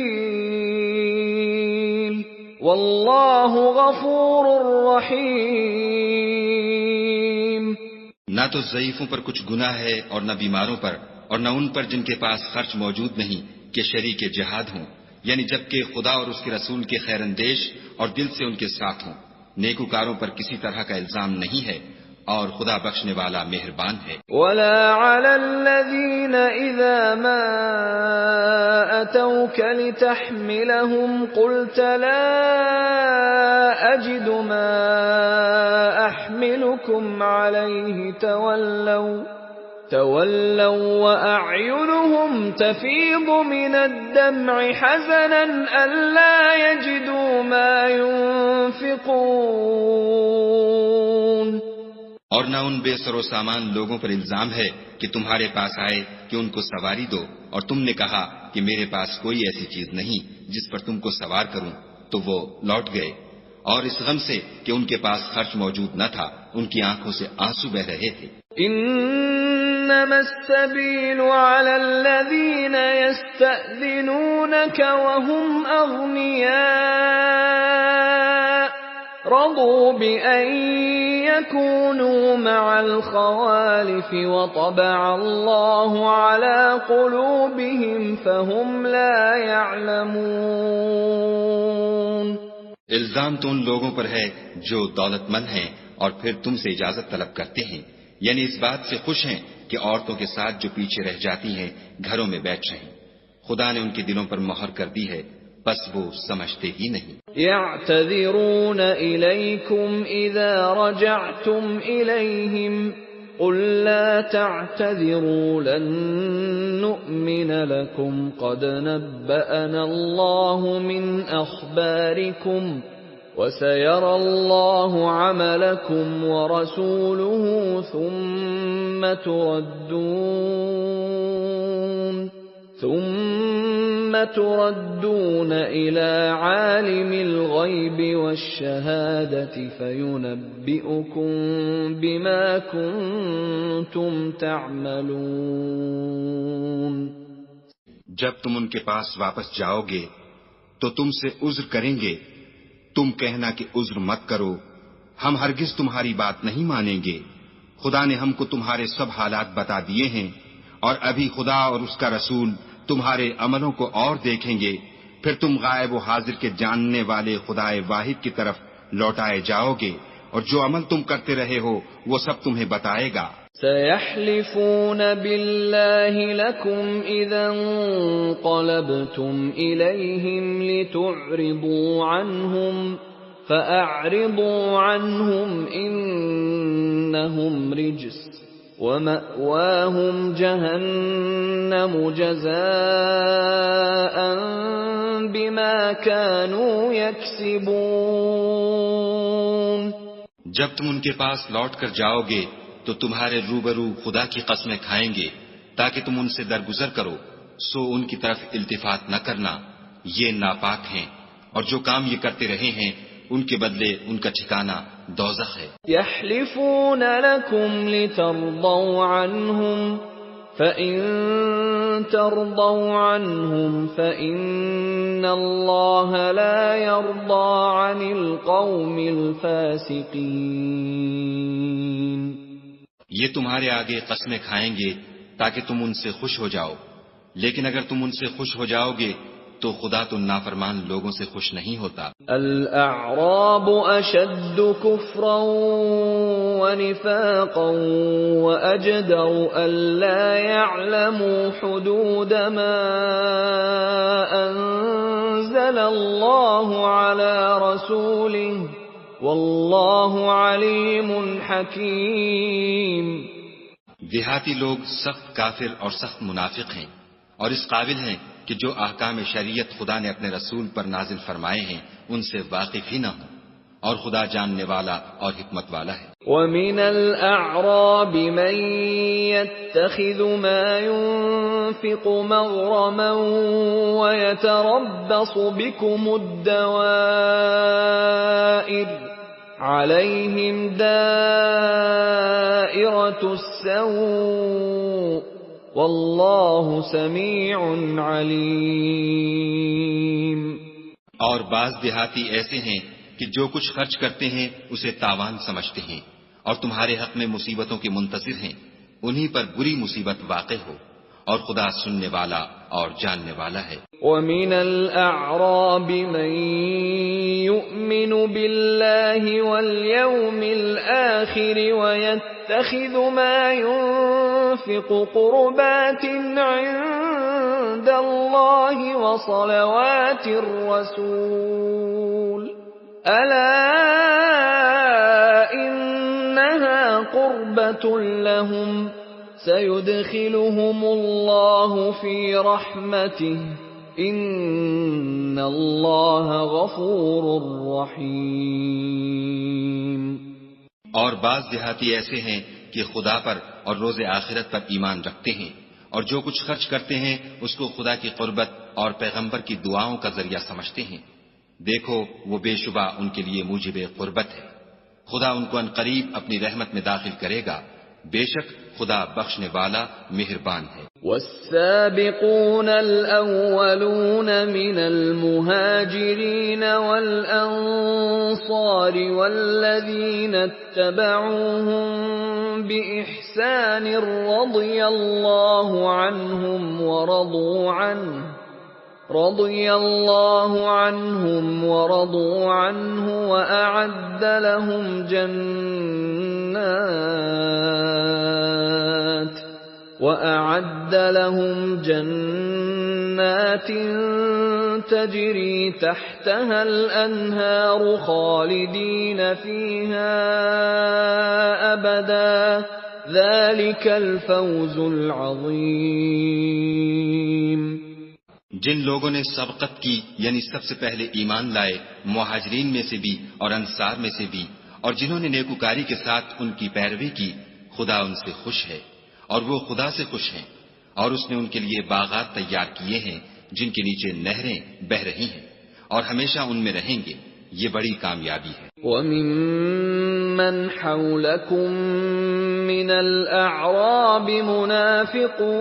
سبيل والله غفور رحيم. نہ تو ضعیفوں پر کچھ گناہ ہے اور نہ بیماروں پر، اور نہ ان پر جن کے پاس خرچ موجود نہیں کہ شریک جہاد ہوں، یعنی جبکہ خدا اور اس کے رسول کے خیر اندیش اور دل سے ان کے ساتھ ہوں. نیکوکاروں پر کسی طرح کا الزام نہیں ہے اور خدا بخشنے والا مہربان ہے. ولا على الذين إذا ما أتوك لتحملهم قلت لا أجد ما أحملكم عليه تولوا وأعينهم تفيض من الدمع حزنا ألا يجدوا ما ينفقون. اور نہ ان بے سر و سامان لوگوں پر الزام ہے کہ تمہارے پاس آئے کہ ان کو سواری دو، اور تم نے کہا کہ میرے پاس کوئی ایسی چیز نہیں جس پر تم کو سوار کروں، تو وہ لوٹ گئے، اور اس غم سے کہ ان کے پاس خرچ موجود نہ تھا ان کی آنکھوں سے آنسو بہ رہے تھے. انما السبيل على الذين يستأذنونك وهم أغنياء رضوا بأن يكونوا مع الخوالف وطبع الله على قلوبهم فهم لا يعلمون. الزام تو ان لوگوں پر ہے جو دولت مند ہیں اور پھر تم سے اجازت طلب کرتے ہیں، یعنی اس بات سے خوش ہیں کہ عورتوں کے ساتھ جو پیچھے رہ جاتی ہیں گھروں میں بیٹھ رہیں. خدا نے ان کے دلوں پر مہر کر دی ہے، بس وہ سمجھتے ہی نہیں. يعتذرون إليكم إذا رجعتم إليهم قل لا تعتذروا لن نؤمن لكم قد نبأنا الله من أخباركم وسيرى الله عملكم ورسوله ثم تردون إلى عالم الغيب والشهادة فينبئكم بما كنتم تعملون. جب تم ان کے پاس واپس جاؤ گے تو تم سے عذر کریں گے، تم کہنا کہ عذر مت کرو، ہم ہرگز تمہاری بات نہیں مانیں گے. خدا نے ہم کو تمہارے سب حالات بتا دیے ہیں، اور ابھی خدا اور اس کا رسول تمہارے عملوں کو اور دیکھیں گے، پھر تم غائب و حاضر کے جاننے والے خدائے واحد کی طرف لوٹائے جاؤ گے، اور جو عمل تم کرتے رہے ہو وہ سب تمہیں بتائے گا. سيحلفون بالله لكم إذا انقلبتم إليهم لتعرضوا عنهم فأعرضوا عنهم إنهم رجس ومأواهم جهنم جزاء بما كانوا يكسبون. جب تم ان کے پاس لوٹ کر جاؤ گے تو تمہارے روبرو خدا کی قسمیں کھائیں گے تاکہ تم ان سے درگزر کرو، سو ان کی طرف التفات نہ کرنا، یہ ناپاک ہیں اور جو کام یہ کرتے رہے ہیں ان کے بدلے ان کا ٹھکانہ دوزخ ہے۔ يحلفون لكم لترضوا عنهم فإن ترضوا عنهم فإن الله لا يرضى عن القوم الفاسقين۔ یہ تمہارے آگے قسمیں کھائیں گے تاکہ تم ان سے خوش ہو جاؤ، لیکن اگر تم ان سے خوش ہو جاؤ گے تو خدا تو نافرمان لوگوں سے خوش نہیں ہوتا۔ الأعراب أشد كفرا ونفاقا وأجدر ألا يعلموا حدود ما أنزل الله على رسوله والله عليم حكيم۔ دیہاتی لوگ سخت کافر اور سخت منافق ہیں، اور اس قابل ہیں کہ جو احکام شریعت خدا نے اپنے رسول پر نازل فرمائے ہیں ان سے واقف ہی نہ ہوں، اور خدا جاننے والا اور حکمت والا ہے۔ وَمِنَ الْأَعْرَابِ مَن يَتَّخِذُ مَا يُنفِقُ مَغْرَمًا وَيَتَرَبَّصُ بِكُمُ الدَّوَائِرَ عَلَيْهِمْ دَائِرَةُ السَّوْءِ وَاللَّهُ سَمِيعٌ عَلِيمٌ۔ اور بعض دیہاتی ایسے ہیں کہ جو کچھ خرچ کرتے ہیں اسے تاوان سمجھتے ہیں اور تمہارے حق میں مصیبتوں کے منتظر ہیں، انہی پر بری مصیبت واقع ہو، اور خدا سننے والا اور جاننے والا ہے۔ وَمِنَ الْأَعْرَابِ مَن يُؤْمِنُ بِاللَّهِ وَالْيَوْمِ الْآخِرِ وَيَتَّخِذُ مَا يُنفِقُ قُرُبَاتٍ عِندَ اللَّهِ وَصَلَوَاتِ الرَّسُولِ أَلَا إِنَّهَا قُرْبَةٌ لَهُمْ سَيُدْخِلُهُمُ اللَّهُ فِي رَحْمَتِهِ إِنَّ اللَّهَ غَفُورٌ رَّحِيمٌ۔ اور بعض دیہاتی ایسے ہیں کہ خدا پر اور روز آخرت پر ایمان رکھتے ہیں، اور جو کچھ خرچ کرتے ہیں اس کو خدا کی قربت اور پیغمبر کی دعاؤں کا ذریعہ سمجھتے ہیں۔ دیکھو وہ بے شبہ ان کے لیے موجب قربت ہے، خدا ان کو عنقریب اپنی رحمت میں داخل کرے گا، بے شک خدا بخشنے والا مہربان ہے۔ والسابقون الأولون من المهاجرين والأنصار والذين اتبعوهم بإحسان رضي الله عنهم ورضوا عنه وأعد لهم جنات تجري تحتها الأنهار خالدين فيها أبدا ذلك الفوز العظيم۔ جن لوگوں نے سبقت کی یعنی سب سے پہلے ایمان لائے، مہاجرین میں سے بھی اور انصار میں سے بھی، اور جنہوں نے نیکوکاری کے ساتھ ان کی پیروی کی، خدا ان سے خوش ہے اور وہ خدا سے خوش ہیں، اور اس نے ان کے لیے باغات تیار کیے ہیں جن کے نیچے نہریں بہ رہی ہیں، اور ہمیشہ ان میں رہیں گے، یہ بڑی کامیابی ہے۔ وَمِمَّنْ حَوْلَكُمْ مِنَ الْأَعْرَابِ مُنَافِقُونَ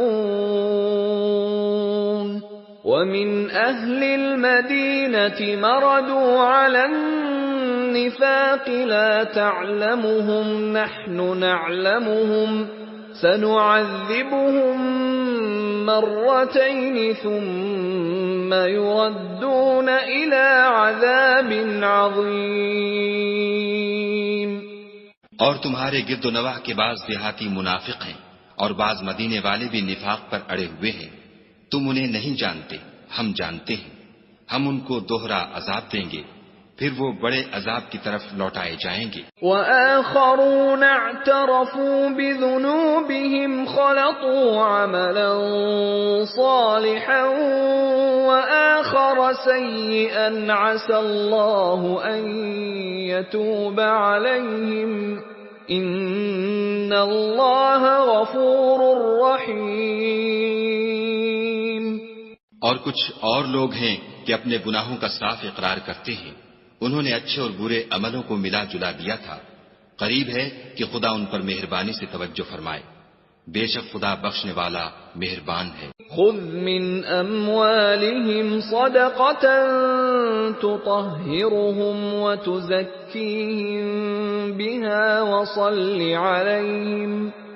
وَمِنْ أَهْلِ الْمَدِينَةِ مَرَدُوا عَلَى النِّفَاقِ لَا تَعْلَمُهُمْ نَحْنُ نَعْلَمُهُمْ سَنُعَذِّبُهُمْ مرتين ثم يردون إلى عذاب عظيم۔ اور تمہارے گرد و نواح کے بعض دیہاتی منافق ہیں اور بعض مدینے والے بھی نفاق پر اڑے ہوئے ہیں، تم انہیں نہیں جانتے، ہم جانتے ہیں، ہم ان کو دوہرا عذاب دیں گے، پھر وہ بڑے عذاب کی طرف لوٹائے جائیں گے۔ وَآخَرُونَ اعْتَرَفُوا بِذُنُوبِهِمْ خَلَطُوا عَمَلًا صَالِحًا وَآخَرَ سَيِّئًا عَسَى اللَّهُ أَن يَتُوبَ عَلَيْهِمْ إِنَّ اللَّهَ غَفُورٌ رَّحِيمٌ۔ اور کچھ اور لوگ ہیں کہ اپنے گناہوں کا صاف اقرار کرتے ہیں، انہوں نے اچھے اور برے عملوں کو ملا جلا دیا تھا، قریب ہے کہ خدا ان پر مہربانی سے توجہ فرمائے، بے شک خدا بخشنے والا مہربان ہے۔ خذ من اموالهم صدقة تطهرهم وتزكيهم بها وصل عليهم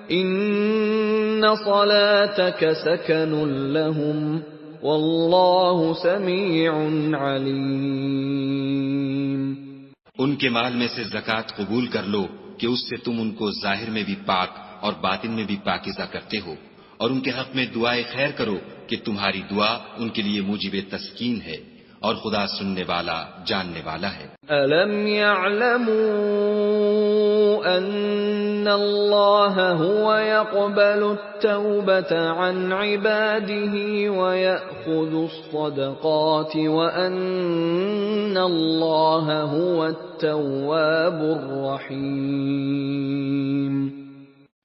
ان صلاتك سكن لهم والله سميع عليم۔ ان کے مال میں سے زکوٰۃ قبول کر لو کہ اس سے تم ان کو ظاہر میں بھی پاک اور باطن میں بھی پاکیزہ کرتے ہو، اور ان کے حق میں دعائے خیر کرو کہ تمہاری دعا ان کے لیے موجب تسکین ہے، اور خدا سننے والا جاننے والا ہے۔ أَلَمْ يَعْلَمُوا أَنَّ اللَّهَ هُوَ يَقْبَلُ التَّوْبَةَ عَنْ عِبَادِهِ وَيَأْخُذُ الصَّدَقَاتِ وَأَنَّ اللَّهَ هُوَ التَّوَّابُ الرَّحِيمُ۔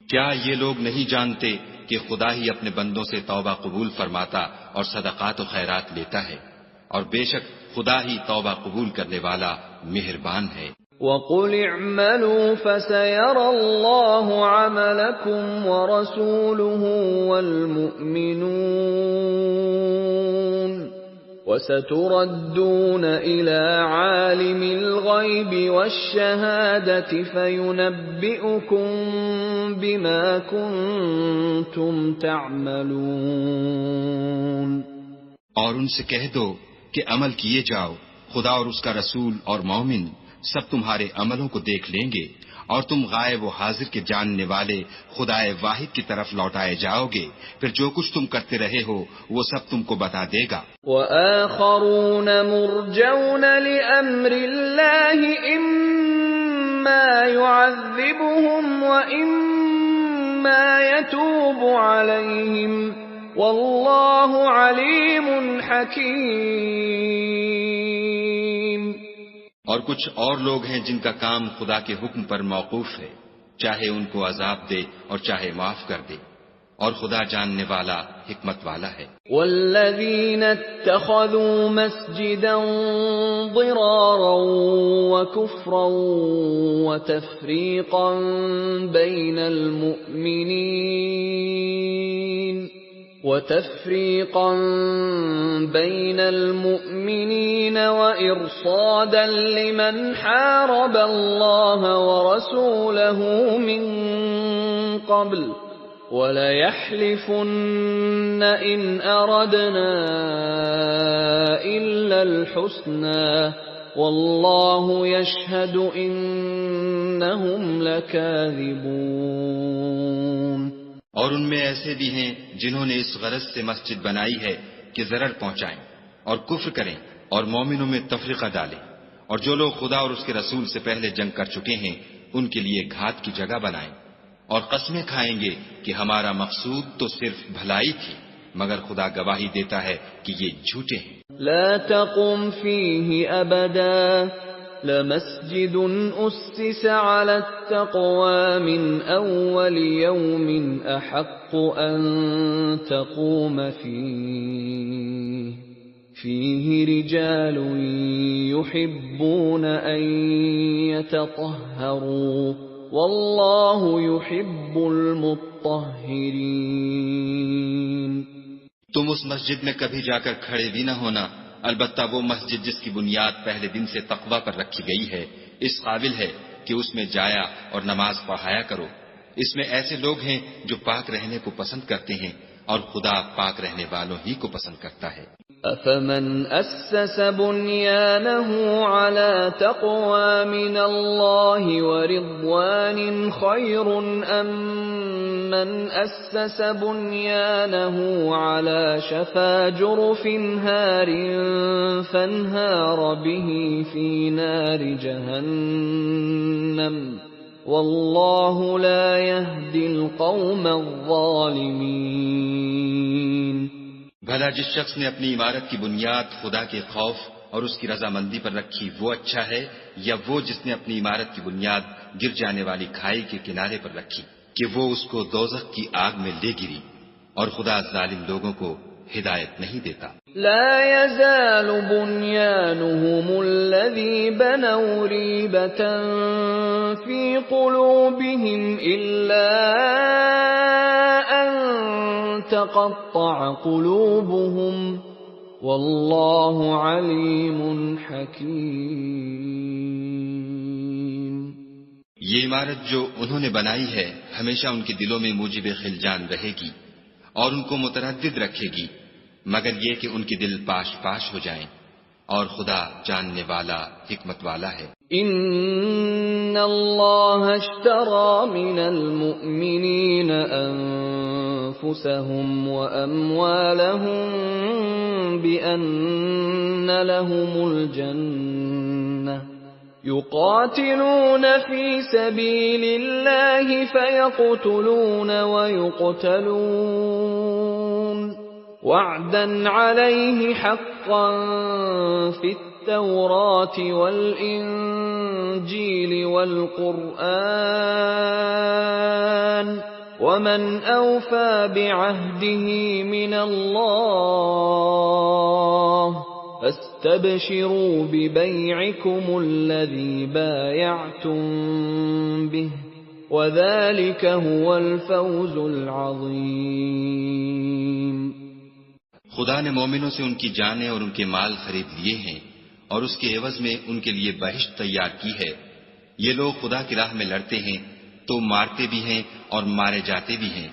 کیا یہ لوگ نہیں جانتے کہ خدا ہی اپنے بندوں سے توبہ قبول فرماتا اور صدقات و خیرات لیتا ہے، اور بے شک خدا ہی توبہ قبول کرنے والا مہربان ہے۔ وَقُلِ اعْمَلُوا فَسَيَرَى اللَّهُ عَمَلَكُمْ وَرَسُولُهُ وَالْمُؤْمِنُونَ وَسَتُرَدُّونَ إِلَى عَالِمِ الْغَيْبِ وَالشَّهَادَةِ فَيُنَبِّئُكُم بِمَا كُنتُمْ تَعْمَلُونَ۔ اور ان سے کہہ دو کہ عمل کیے جاؤ، خدا اور اس کا رسول اور مومن سب تمہارے عملوں کو دیکھ لیں گے، اور تم غائب و حاضر کے جاننے والے خدائے واحد کی طرف لوٹائے جاؤ گے، پھر جو کچھ تم کرتے رہے ہو وہ سب تم کو بتا دے گا۔ وَآخَرُونَ مُرْجَوْنَ لِأَمْرِ اللَّهِ إِمَّا يُعَذِّبُهُمْ وَإِمَّا يَتُوبُ عَلَيْهِمْ وَاللَّهُ عَلِيمٌ حَكِيمٌ۔ اور کچھ اور لوگ ہیں جن کا کام خدا کے حکم پر موقوف ہے، چاہے ان کو عذاب دے اور چاہے معاف کر دے، اور خدا جاننے والا حکمت والا ہے۔ والذین اتخذوا مسجدا ضرارا وكفرا وتفریقا بین المؤمنین وإرصادا لمن حارب الله ورسوله من قبل وَلَيَحْلِفُنَّ إِنْ أَرَدْنَا إِلَّا الْحُسْنَى وَاللَّهُ يَشْهَدُ إِنَّهُمْ لَكَاذِبُونَ۔ اور ان میں ایسے بھی ہیں جنہوں نے اس غرض سے مسجد بنائی ہے کہ ضرر پہنچائیں اور کفر کریں اور مومنوں میں تفریقہ ڈالیں، اور جو لوگ خدا اور اس کے رسول سے پہلے جنگ کر چکے ہیں ان کے لیے گھات کی جگہ بنائیں، اور قسمیں کھائیں گے کہ ہمارا مقصود تو صرف بھلائی تھی، مگر خدا گواہی دیتا ہے کہ یہ جھوٹے ہیں۔ لا تقم فيه أبدا لمسجد أسس على التقوى من أول يوم أحق أن تقوم فيه رجال يحبون أن يتطهروا واللہ یحب المطہرین۔ تم اس مسجد میں کبھی جا کر کھڑے بھی نہ ہونا، البتہ وہ مسجد جس کی بنیاد پہلے دن سے تقوی پر رکھی گئی ہے اس قابل ہے کہ اس میں جایا اور نماز پڑھایا کرو، اس میں ایسے لوگ ہیں جو پاک رہنے کو پسند کرتے ہیں اور خدا پاک رہنے والوں ہی کو پسند کرتا ہے۔ أَفَمَنْ أَسَّسَ بُنْيَانَهُ عَلَى تَقْوَى مِنَ اللَّهِ وَرِضْوَانٍ خَيْرٌ أَمْ مَنْ أَسَّسَ بُنْيَانَهُ عَلَى شَفَا جُرُفٍ هَارٍ فَانْهَارَ بِهِ فِي نَارِ جَهَنَّمَ وَاللَّهُ لَا يَهْدِي الْقَوْمَ الظَّالِمِينَ۔ بھلا جس شخص نے اپنی عمارت کی بنیاد خدا کے خوف اور اس کی رضامندی پر رکھی وہ اچھا ہے، یا وہ جس نے اپنی عمارت کی بنیاد گر جانے والی کھائی کے کنارے پر رکھی کہ وہ اس کو دوزخ کی آگ میں لے گری، اور خدا ظالم لوگوں کو ہدایت نہیں دیتا۔ لا يزال بنيانهم الذي بنوا ريبة في قلوبهم إلا أن تقطع قلوبهم والله عليم حكيم۔ یہ عمارت جو انہوں نے بنائی ہے ہمیشہ ان کے دلوں میں موجب خلجان رہے گی اور ان کو متردد رکھے گی، مگر یہ کہ ان کے دل پاش پاش ہو جائیں، اور خدا جاننے والا حکمت والا ہے۔ ان اللہ اشترى من المؤمنین انفسهم واموالهم بان لهم الجنة يقاتلون في سبيل الله فيقتلون ويقتلون وعدا عليه حقا في التوراة والإنجيل والقرآن ومن أوفى بعهده من الله فاستبشروا ببيعكم الذي بايعتم به وذلك هو الفوز العظيم۔ خدا نے مومنوں سے ان کی جانیں اور ان کے مال خرید لیے ہیں اور اس کے عوض میں ان کے لیے بہشت تیار کی ہے۔ یہ لوگ خدا کی راہ میں لڑتے ہیں تو مارتے بھی ہیں اور مارے جاتے بھی ہیں۔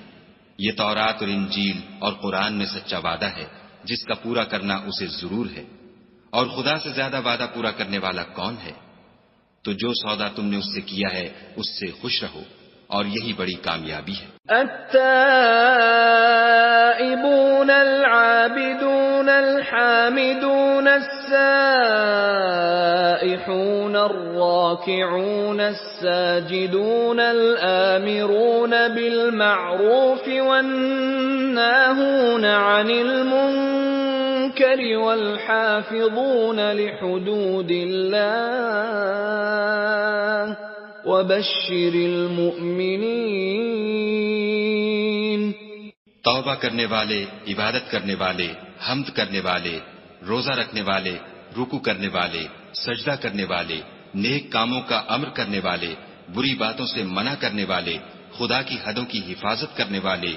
یہ تورات اور انجیل اور قرآن میں سچا وعدہ ہے جس کا پورا کرنا اسے ضرور ہے، اور خدا سے زیادہ وعدہ پورا کرنے والا کون ہے؟ تو جو سودا تم نے اس سے کیا ہے اس سے خوش رہو، اور یہی بڑی کامیابی ہے۔ التائبون العابدون الحامدون السائحون الراكعون الساجدون الآمرون بالمعروف والناهون عن المنكر والحافظون لحدود الله وبشر المؤمنین۔ توبہ کرنے والے، عبادت کرنے والے، حمد کرنے والے، روزہ رکھنے والے، رکوع کرنے والے، سجدہ کرنے والے، نیک کاموں کا امر کرنے والے، بری باتوں سے منع کرنے والے، خدا کی حدوں کی حفاظت کرنے والے،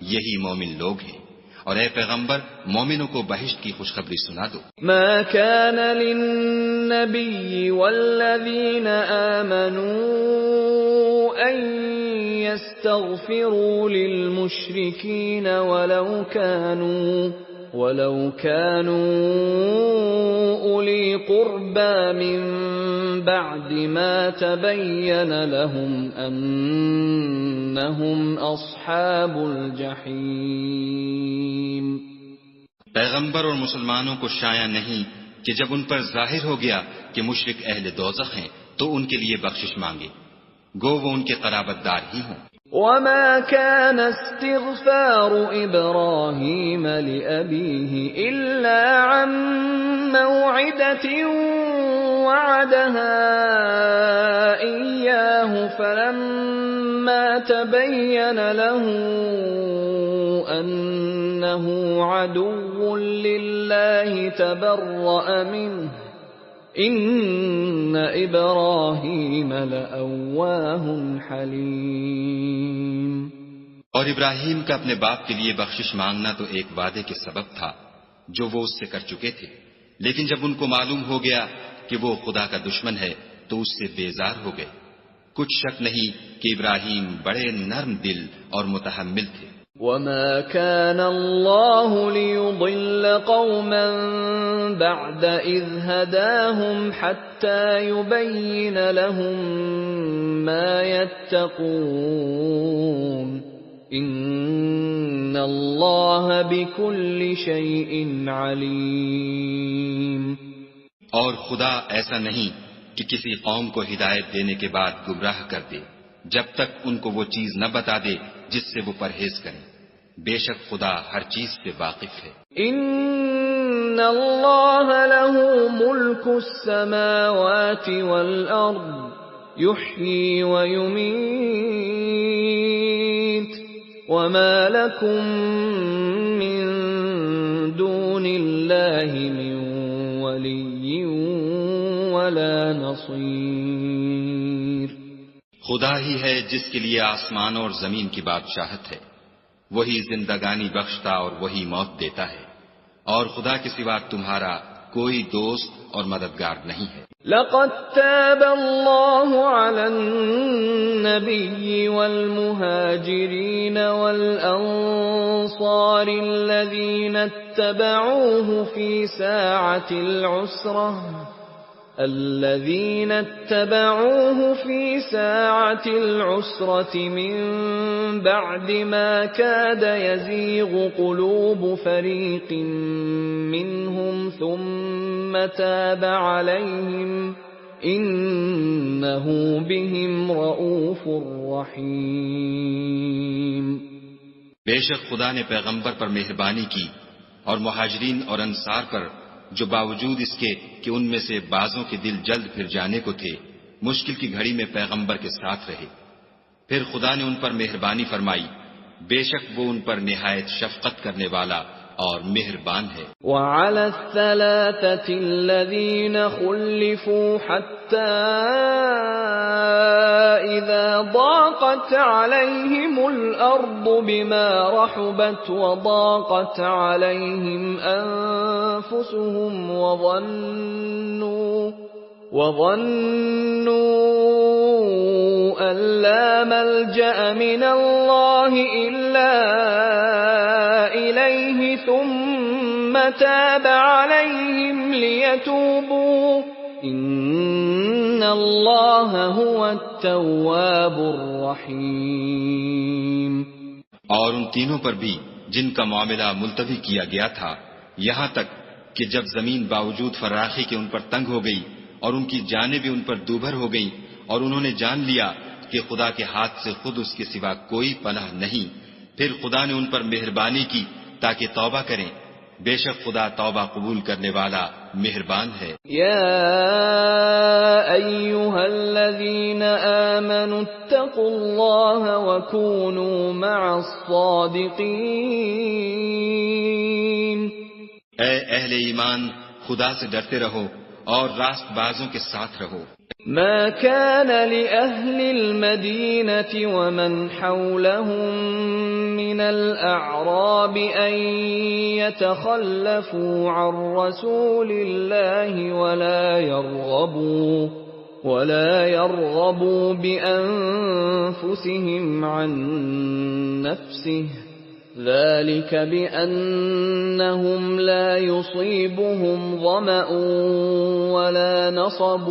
یہی مومن لوگ ہیں۔ اور اے پیغمبر مومنوں کو بہشت کی خوشخبری سنا دو۔ ما كان للنبي والذين آمنوا أن يستغفروا للمشركين ولو كانوا أولي قربى من بعد ما تبين لهم أنهم أصحاب الجحيم۔ پیغمبر اور مسلمانوں کو شایع نہیں کہ جب ان پر ظاہر ہو گیا کہ مشرک اہل دوزخ ہیں تو ان کے لیے بخشش مانگے، گو وہ ان کے قرابت دار ہی ہوں۔ وما كان استغفار إبراهيم لأبيه إلا عن موعدة وعدها إياه فلما تبين له أنه عدو لله تبرأ منه ان ابراہیم لأواہ حلیم۔ اور ابراہیم کا اپنے باپ کے لیے بخشش مانگنا تو ایک وعدے کے سبب تھا جو وہ اس سے کر چکے تھے، لیکن جب ان کو معلوم ہو گیا کہ وہ خدا کا دشمن ہے تو اس سے بیزار ہو گئے۔ کچھ شک نہیں کہ ابراہیم بڑے نرم دل اور متحمل تھے۔ وما كان الله ليضل قوما بعد إذ هداهم حتى يبين لهم ما يتقون إن الله بكل شيء عليم۔ اور خدا ایسا نہیں کہ کسی قوم کو ہدایت دینے کے بعد گمراہ کر دے جب تک ان کو وہ چیز نہ بتا دے جس سے وہ پرہیز کریں۔ بے شک خدا ہر چیز سے واقف ہے۔ ان اللہ له ملک السماوات والارض یحیی ویمیت وما لکم من دون اللہ من ولی ولا نصیر۔ خدا ہی ہے جس کے لیے آسمان اور زمین کی بادشاہت ہے، وہی زندگانی بخشتا اور وہی موت دیتا ہے، اور خدا کے سوا تمہارا کوئی دوست اور مددگار نہیں ہے۔ لقد تاب الله على النبي والمهاجرين والأنصار الذين اتبعوه في ساعة العسرة من بعد ما كاد يزيغ قلوب فريق منهم ثم تاب عليهم إنه بهم رؤوف رحيم۔ بے شک خدا نے پیغمبر پر مہربانی کی اور مہاجرین اور انصار پر، جو باوجود اس کے کہ ان میں سے بعضوں کے دل جلد پھر جانے کو تھے، مشکل کی گھڑی میں پیغمبر کے ساتھ رہے، پھر خدا نے ان پر مہربانی فرمائی، بے شک وہ ان پر نہایت شفقت کرنے والا اور مہربان ہے۔ وعلى الثلاثة الذين خلفوا حتى إذا ضاقت عليهم الأرض بما رحبت وضاقت عليهم أنفسهم وظنوا أن لا ملجأ من الله إلا إليه ثم تاب عليهم ليتوبوا إن الله هو التواب الرحيم۔ اور ان تینوں پر بھی جن کا معاملہ ملتوی کیا گیا تھا، یہاں تک کہ جب زمین باوجود فراخی کے ان پر تنگ ہو گئی اور ان کی جانیں بھی ان پر دوبھر ہو گئیں، اور انہوں نے جان لیا کہ خدا کے ہاتھ سے خود اس کے سوا کوئی پناہ نہیں، پھر خدا نے ان پر مہربانی کی تاکہ توبہ کریں، بے شک خدا توبہ قبول کرنے والا مہربان ہے۔ یا ایھا الذین آمنوا اتقوا اللہ وکونوا مع الصادقین۔ اے اہل ایمان، خدا سے ڈرتے رہو اور راست بازوں کے ساتھ رہو۔ ما كان لأهل المدينة ومن حولهم من الأعراب أن يتخلفوا عن رسول الله ولا يرغبوا بأنفسهم عن نفسه، ذلك بأنهم لا يصيبهم ظمأ ولا نصب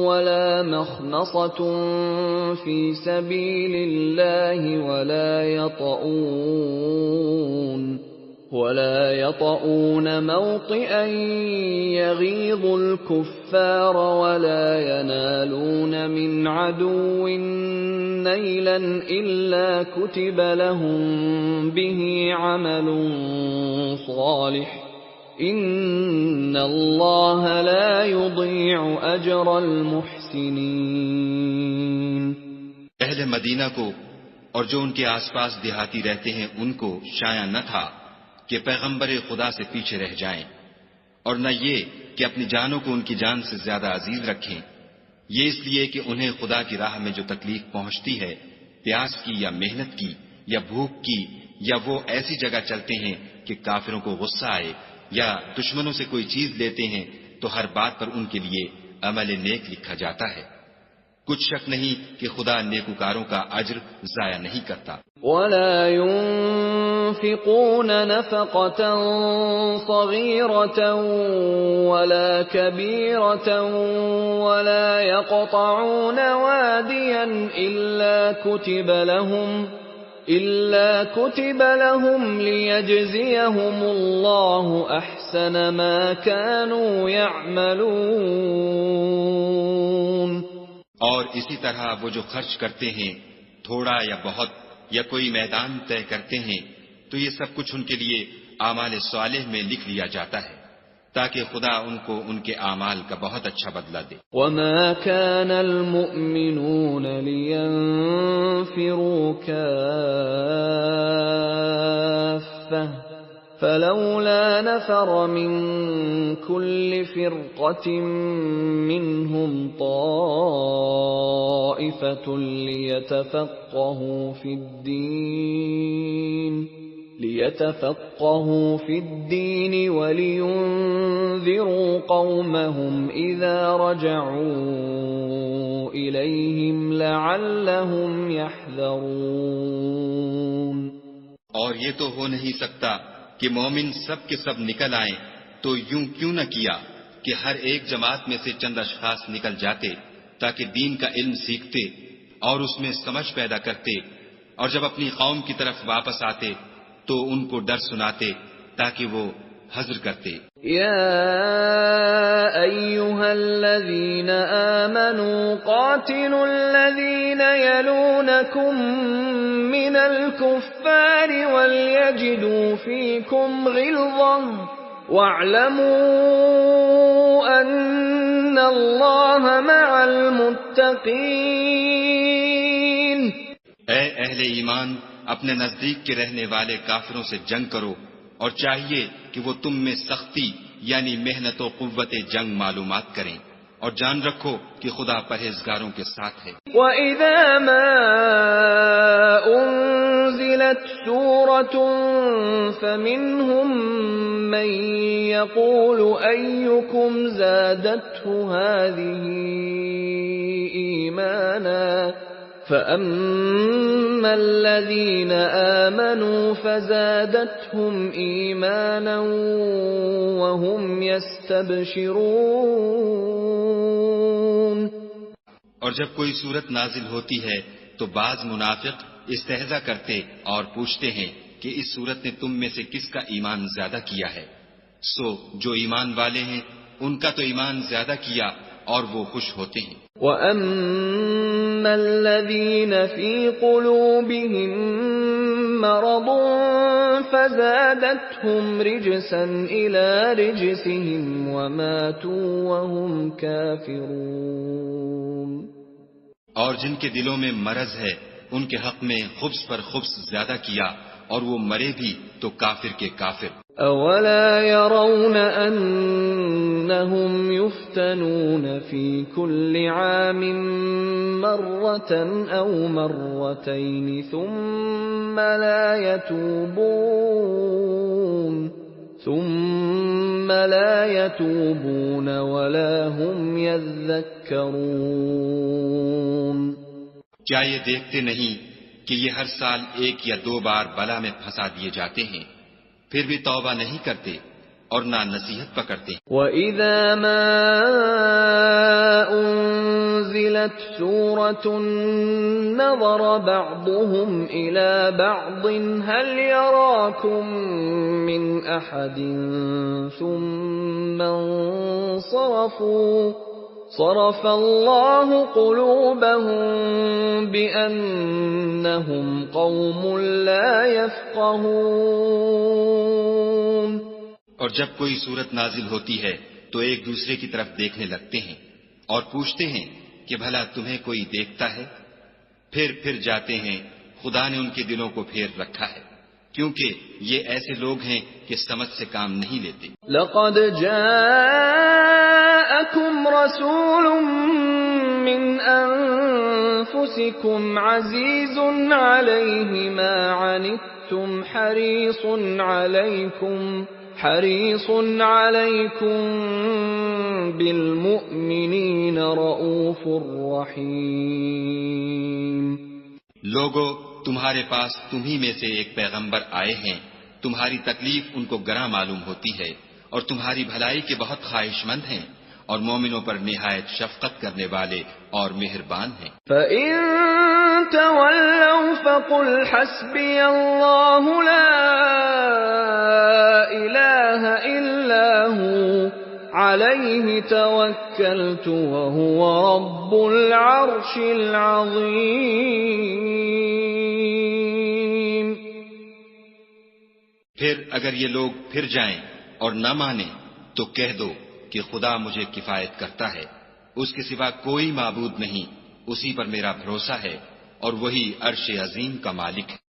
ولا مخمصة في سبيل الله ولا يطؤون موطئا يغيظ الكفار ولا ينالون من عدو نيلا إلا كتب لهم به عمل صالح إن الله لا يضيع أجر المحسنين۔ اہل مدینہ کو اور جو ان کے آس پاس دیہاتی رہتے ہیں ان کو شایع نہ تھا کہ پیغمبر خدا سے پیچھے رہ جائیں، اور نہ یہ کہ اپنی جانوں کو ان کی جان سے زیادہ عزیز رکھیں، یہ اس لیے کہ انہیں خدا کی راہ میں جو تکلیف پہنچتی ہے، پیاس کی یا محنت کی یا بھوک کی، یا وہ ایسی جگہ چلتے ہیں کہ کافروں کو غصہ آئے، یا دشمنوں سے کوئی چیز لیتے ہیں، تو ہر بات پر ان کے لیے عمل نیک لکھا جاتا ہے۔ کچھ شک نہیں کہ خدا نیکوکاروں کا اجر ضائع نہیں کرتا۔ ولا ينفقون نفقة صغيرة ولا كبيرة ولا يقطعون واديا إلا كتب لهم ليجزيهم الله أحسن ما كانوا يعملون۔ اور اسی طرح وہ جو خرچ کرتے ہیں، تھوڑا یا بہت، یا کوئی میدان طے کرتے ہیں، تو یہ سب کچھ ان کے لیے اعمال صالح میں لکھ لیا جاتا ہے تاکہ خدا ان کو ان کے اعمال کا بہت اچھا بدلہ دے۔ وما كان المؤمنون لينفروا كافة فلولا نفر من كل فرقة منهم طائفة ليتفقهوا في الدين ولينذروا قومهم إذا رجعوا إليهم لعلهم يحذرون۔ اور یہ تو ہو نہیں سکتا کہ مومن سب کے سب نکل آئیں، تو یوں کیوں نہ کیا کہ ہر ایک جماعت میں سے چند اشخاص نکل جاتے تاکہ دین کا علم سیکھتے اور اس میں سمجھ پیدا کرتے، اور جب اپنی قوم کی طرف واپس آتے تو ان کو ڈر سناتے تاکہ وہ حذر کرتے۔ یا ایھا الذین آمنوا قاتلوا الذین یلونکم من الکفار ولیجدوا فیکم غلظة واعلموا ان اللہ مع المتقین۔ اے اہل ایمان، اپنے نزدیک کے رہنے والے کافروں سے جنگ کرو، اور چاہیے کہ وہ تم میں سختی یعنی محنت و قوت جنگ معلومات کریں، اور جان رکھو کہ خدا پرہیزگاروں کے ساتھ ہے۔ وَإِذَا مَا أُنزِلَتْ سُورَةٌ فَمِنْهُمْ مَنْ يَقُولُ أَيُّكُمْ زَادَتْهُ هَذِهِ إِيمَانًا فَأَمَّا الَّذِينَ آمَنُوا فَزَادَتْهُمْ إِيمَانًا وَهُمْ يَسْتَبْشِرُونَ۔ اور جب کوئی صورت نازل ہوتی ہے تو بعض منافق استہزا کرتے اور پوچھتے ہیں کہ اس صورت نے تم میں سے کس کا ایمان زیادہ کیا ہے، سو جو ایمان والے ہیں ان کا تو ایمان زیادہ کیا اور وہ خوش ہوتے ہیں۔ وَأَمَّا الَّذِينَ فِي قُلُوبِهِم مَّرَضٌ فَزَادَتْهُمْ رِجْسًا إِلَى رِجْسِهِمْ وَمَاتُوا وَهُمْ كَافِرُونَ۔ اور جن کے دلوں میں مرض ہے ان کے حق میں خبث پر خبث زیادہ کیا اور وہ مرے بھی تو کافر کے کافر۔ أَوَلَا يَرَوْنَ أَنَّهُمْ يُفْتَنُونَ فِي كُلِّ عَامٍ مَّرَّةً أَوْ مَرَّتَيْنِ ثُمَّ لَا يَتُوبُونَ وَلَا هُمْ يَذَّكَّرُونَ۔ کیا یہ دیکھتے نہیں کہ یہ ہر سال 1 یا 2 بار بلا میں پھنسا دیے جاتے ہیں، پھر بھی توبہ نہیں کرتے اور نہ نصیحت پکڑتے۔ وَإِذَا مَا أُنزِلَتْ سُورَةٌ نَظَرَ بَعْضُهُمْ إِلَى بَعْضٍ هَلْ يَرَاكُمْ مِنْ أَحَدٍ ثُمَّ انصَرَفُوا صَرَفَ اللَّهُ قُلُوبَهُم بِأَنَّهُمْ قَوْمٌ لَا يَفْقَهُونَ۔ اور جب کوئی صورت نازل ہوتی ہے تو ایک دوسرے کی طرف دیکھنے لگتے ہیں اور پوچھتے ہیں کہ بھلا تمہیں کوئی دیکھتا ہے، پھر جاتے ہیں، خدا نے ان کے دلوں کو پھیر رکھا ہے، کیونکہ یہ ایسے لوگ ہیں کہ سمجھ سے کام نہیں لیتے۔ لَقَدْ جَاءَكُمْ رَسُولٌ مِّنْ أَنفُسِكُمْ عَزِيزٌ عَلَيْهِ مَا عَنِتُّمْ حَرِيصٌ عَلَيْكُمْ بِالْمُؤْمِنِينَ رَءُوفٌ رَحِيمٌ۔ لوگو، تمہارے پاس تمہی میں سے ایک پیغمبر آئے ہیں، تمہاری تکلیف ان کو گراں معلوم ہوتی ہے اور تمہاری بھلائی کے بہت خواہش مند ہیں، اور مومنوں پر نہایت شفقت کرنے والے اور مہربان ہیں۔ فَإِن تَوَلَّوْا فَقُلْ حَسْبِيَ اللَّهُ لَا إِلَٰهَ إِلَّا هُوَ عَلَيْهِ تَوَكَّلْتُ وَهُوَ رَبُّ الْعَرْشِ الْعَظِيمِ۔ پھر اگر یہ لوگ پھر جائیں اور نہ مانیں تو کہہ دو کہ خدا مجھے کفایت کرتا ہے، اس کے سوا کوئی معبود نہیں، اسی پر میرا بھروسہ ہے اور وہی عرش عظیم کا مالک ہے۔